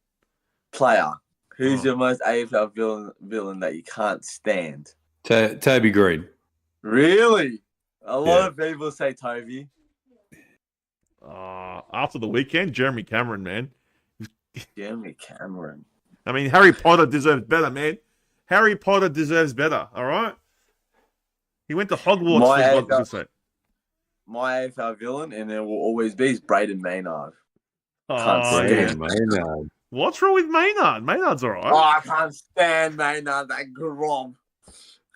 Player. Who's your most AFL villain that you can't stand? Toby Green. Really? A lot of people say Toby. After the weekend, Jeremy Cameron, man. Jeremy Cameron. I mean, Harry Potter deserves better, man. Harry Potter deserves better, all right? He went to Hogwarts. My AFL villain, and it will always be, is Braden Maynard. Maynard. What's wrong with Maynard? Maynard's all right. I can't stand Maynard, that Crom.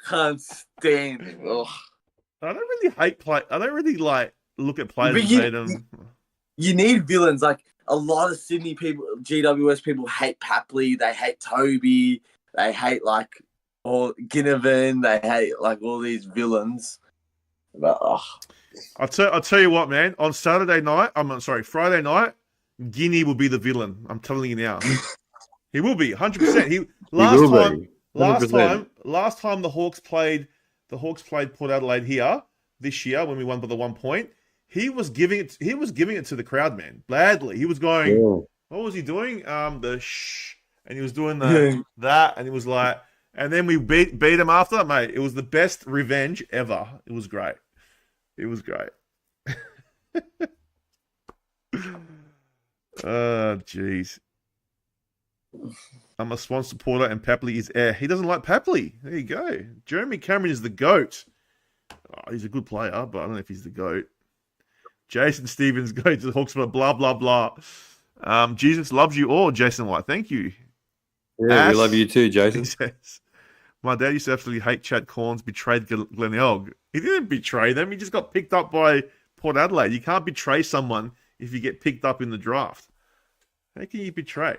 Can't stand him. Ugh. I don't really hate play. I don't really look at players and hate them. You need villains. Like a lot of Sydney people, GWS people hate Papley. They hate Toby. They hate all Ginnivan. They hate all these villains. But I'll tell you what, man. On Friday night. Guinea will be the villain. I'm telling you now. He will be 100%. Last time the Hawks played Port Adelaide here this year when we won by the 1 point. He was giving it to the crowd, man. Gladly. He was going. What was he doing? and he was doing that, and he was like, and then we beat him after, mate. It was the best revenge ever. It was great. It was great. Oh, jeez. I'm a Swan supporter, and Papley is air. He doesn't like Papley. There you go. Jeremy Cameron is the GOAT. Oh, he's a good player, but I don't know if he's the GOAT. Jason Stevens goes to the Hawks, blah, blah, blah. Jesus loves you all, Jason White. Thank you. Yeah, we love you too, Jason. He says, my dad used to absolutely hate Chad Corns, betrayed Glenelg. He didn't betray them. He just got picked up by Port Adelaide. You can't betray someone if you get picked up in the draft. How can you betray?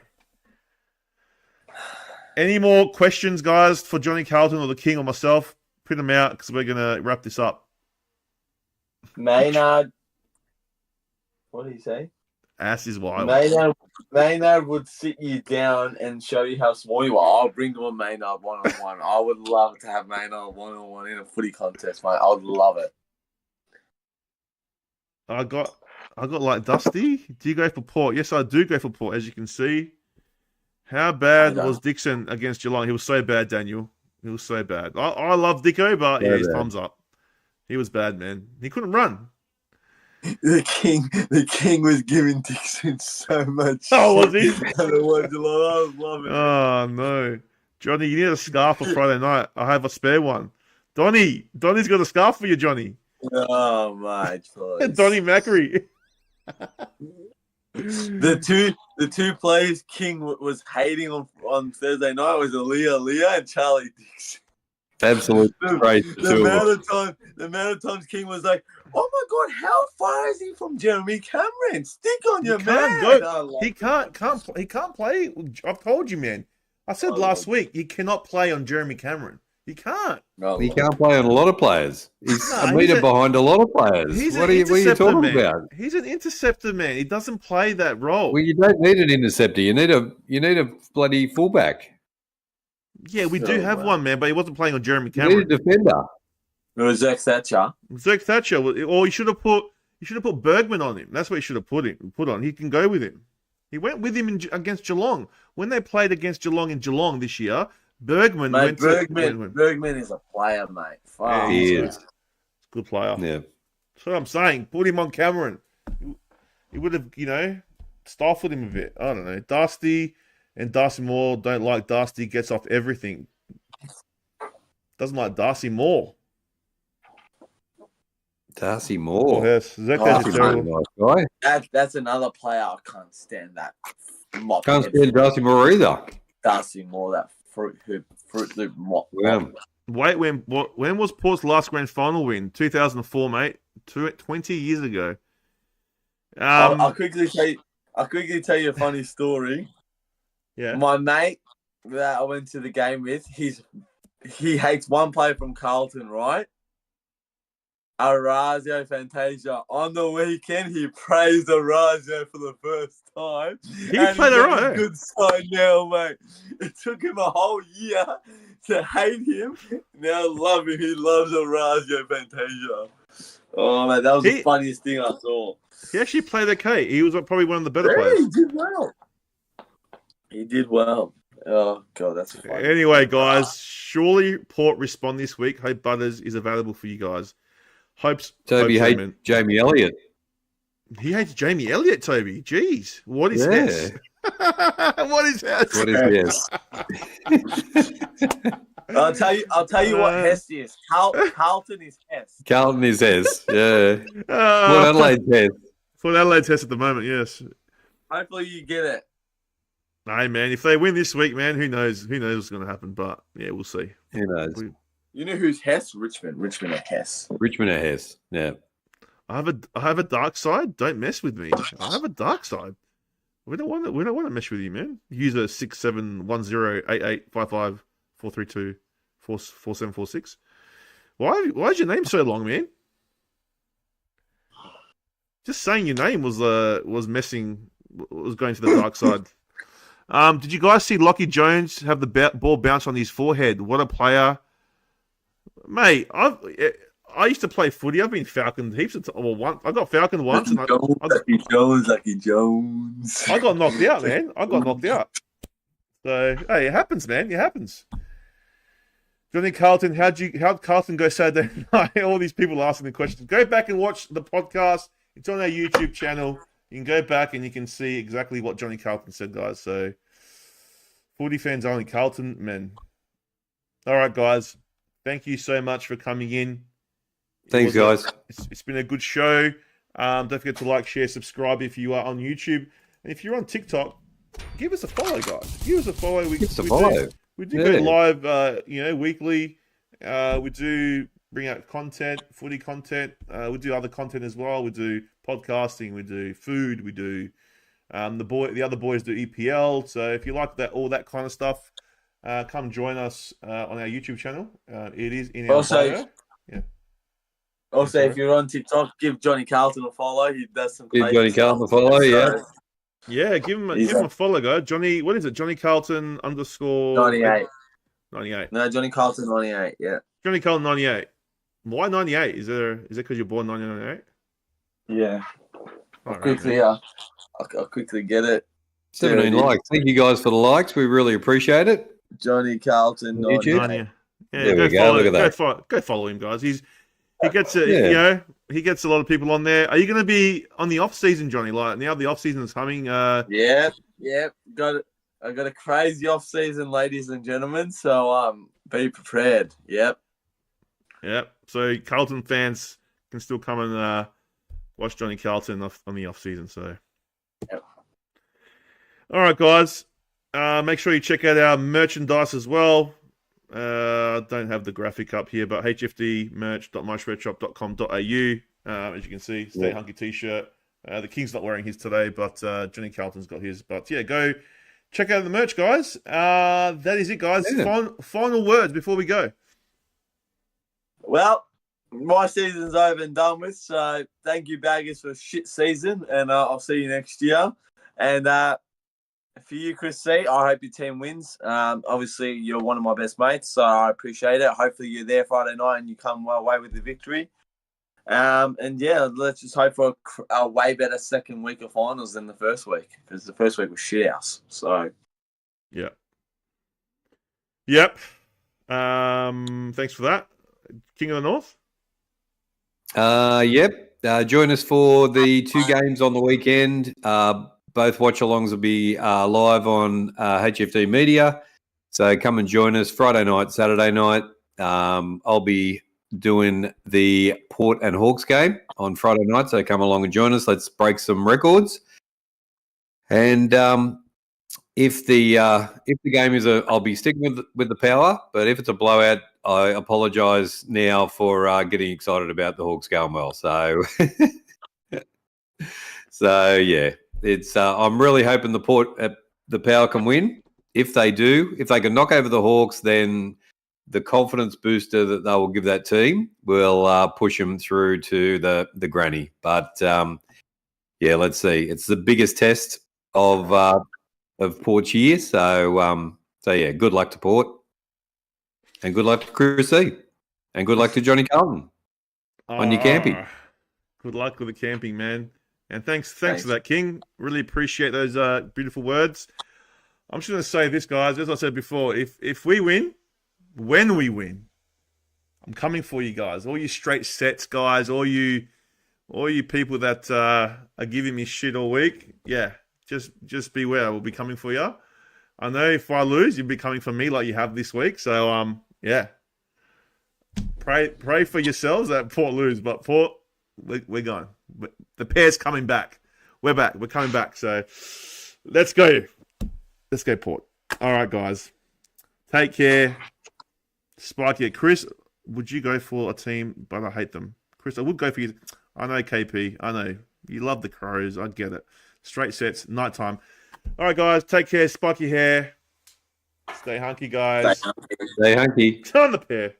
Any more questions, guys, for Johnny Carlton or the King or myself? Print them out because we're going to wrap this up. Maynard. What did he say? Ass is wild. Maynard would sit you down and show you how small you are. I'll bring them a Maynard one-on-one. I would love to have Maynard one-on-one in a footy contest, mate. I would love it. I got like Dusty. Do you go for Port? Yes, I do go for Port, as you can see. How bad was Dixon against Geelong? He was so bad, Daniel. He was so bad. I love Dicko, but yeah, his thumbs up. He was bad, man. He couldn't run. The king was giving Dixon so much. Oh, was he? I was loving it. Oh no, Johnny, you need a scarf for Friday night. I have a spare one. Donny's got a scarf for you, Johnny. Oh my choice. Donny Macri. The two players King was hating on Thursday night was Aaliyah and Charlie Dixon. Absolutely great. The amount of times King was like, "Oh my God, how far is he from Jeremy Cameron? Stick on your man." He can't play. I've told you, man. I said last week he cannot play on Jeremy Cameron. He can't. He can't play on a lot of players. He's a meter behind a lot of players. What are you talking about? He's an interceptor, man. He doesn't play that role. Well, you don't need an interceptor. You need a bloody fullback. Yeah, we do have one, man, but he wasn't playing on Jeremy Cameron. You need a defender. It was Zach Thatcher. Or you should have put Bergman on him. That's what you should have put on. He can go with him. He went with him against Geelong when they played against Geelong in Geelong this year. Bergman is a player, mate. Yeah, he is. He's a good player. Yeah, that's what I'm saying. Put him on Cameron. He would have, stifled him a bit. I don't know. Dusty and Darcy Moore don't like Dusty. Gets off everything. Doesn't like Darcy Moore. Darcy Moore. Oh, yes. Nice guy. That's another player I can't stand. That can't stand Darcy Moore either. Darcy Moore, that fruit loop mop. Yeah. Wait, when was Port's last grand final win? 2004, mate. 20 years ago. I'll quickly tell you a funny story. Yeah. My mate that I went to the game with, he hates one player from Carlton, right? Orazio Fantasia. On the weekend, he praised Orazio for the first time. He played it right. Good sign now, mate. It took him a whole year to hate him. Now love him. He loves Orazio Fantasia. Oh, man, that was the funniest thing I saw. He actually played okay. He was probably one of the better players. He did well. Oh, God, that's funny. Anyway, guys, surely Port respond this week. Hope Butters is available for you guys. Toby hates Jamie Elliott. He hates Jamie Elliott, Toby. Jeez. What is this? What is this? What is this? I'll tell you what Hess is. Carlton is Hess. Carlton is Hess, yeah. Port Adelaide Hess. Port Adelaide Hess at the moment, yes. Hopefully you get it. Hey, man, if they win this week, man, who knows? Who knows what's going to happen? But, yeah, we'll see. Who knows? You know who's Hess? Richmond are Hess. Richmond are Hess, yeah. I have a dark side. Don't mess with me. I have a dark side. We don't want to mess with you, man. User 6710885543244746. Why is your name so long, man? Just saying your name was going to the dark side. Did you guys see Lockie Jones have the ball bounce on his forehead? What a player. Mate, I used to play footy. I've been falconed heaps of times. I got falconed once. Lucky Jones. I got knocked out, man. I got knocked out. So hey, it happens, man. It happens. Johnny Carlton, how'd Carlton go Saturday night? All these people asking the questions. Go back and watch the podcast. It's on our YouTube channel. You can go back and you can see exactly what Johnny Carlton said, guys. So, footy fans only, Carlton, men. All right, guys. Thank you so much for coming in. Thanks, guys. It's been a good show. Don't forget to like, share, subscribe if you are on YouTube. And if you're on TikTok, give us a follow, guys. Give us a follow. We do go live, weekly. We do bring out content, footy content. We do other content as well. We do podcasting. We do food. We do the other boys do EPL. So if you like all that kind of stuff, come join us on our YouTube channel. It is in our bio. Yeah. Also, if you're on TikTok, give Johnny Carlton a follow. He does some. Give Johnny Carlton a follow. Yeah. Yeah, give him a follow, guys. Johnny, what is it? Johnny Carlton _ 98. 98. No, Johnny Carlton 98. Yeah. Johnny Carlton 98. Why 98? Is it because you're born 1998? Yeah. I'll quickly get it. 17 likes. Thank you guys for the likes. We really appreciate it. Johnny Carlton 98. Yeah, there we go. Look at that. Go follow him, guys. He gets he gets a lot of people on there. Are you going to be on the off season, Johnny? Like now the off season is coming. Yeah. I got a crazy off season, ladies and gentlemen. So be prepared. Yep. So Carlton fans can still come and watch Johnny Carlton on the off season. So. Yep. All right, guys. Make sure you check out our merchandise as well. I don't have the graphic up here, but hfdmerch.myshredshop.com.au. As you can see, Stay Hunky t-shirt. The King's not wearing his today, but Johnny Carlton's got his. But yeah, go check out the merch, guys. That is it, guys. Yeah. Final words before we go. Well, my season's over and done with, so thank you, Baggers, for a shit season, and I'll see you next year. And for you, Chris C, I hope your team wins. Obviously, you're one of my best mates, so I appreciate it. Hopefully, you're there Friday night and you come away with the victory. And yeah, let's just hope for a way better second week of finals than the first week, because the first week was shit house. So, Yep. Thanks for that. King of the North? Yep. Join us for the 2 games on the weekend. Both watch-alongs will be live on HFD Media. So come and join us Friday night, Saturday night. I'll be doing the Port and Hawks game on Friday night. So come along and join us. Let's break some records. And if the game is I'll be sticking with the power. But if it's a blowout, I apologise now for getting excited about the Hawks going well. So, yeah. It's I'm really hoping the Power can win. If they do, if they can knock over the Hawks, then the confidence booster that they will give that team will push them through to the granny. But let's see. It's the biggest test of Port's year. So yeah, good luck to Port, and good luck to Chris C, and good luck to Johnny Carlton on your camping. Good luck with the camping, man. And thanks for that, King. Really appreciate those beautiful words. I'm just going to say this, guys. As I said before, if we win, when we win, I'm coming for you guys. All you straight sets guys, all you people that are giving me shit all week. Yeah, just beware. We'll be coming for you. I know if I lose, you'll be coming for me like you have this week. So yeah. Pray for yourselves that Port lose, but Port, we're going. The pair's coming back. We're back. We're coming back. So let's go. Let's go, Port. All right, guys. Take care. Spiky. Chris, would you go for a team, but I hate them? Chris, I would go for you. I know, KP. I know. You love the Crows. I get it. Straight sets, nighttime. All right, guys. Take care. Spiky hair. Stay hunky, guys. Stay hunky. Turn the pair.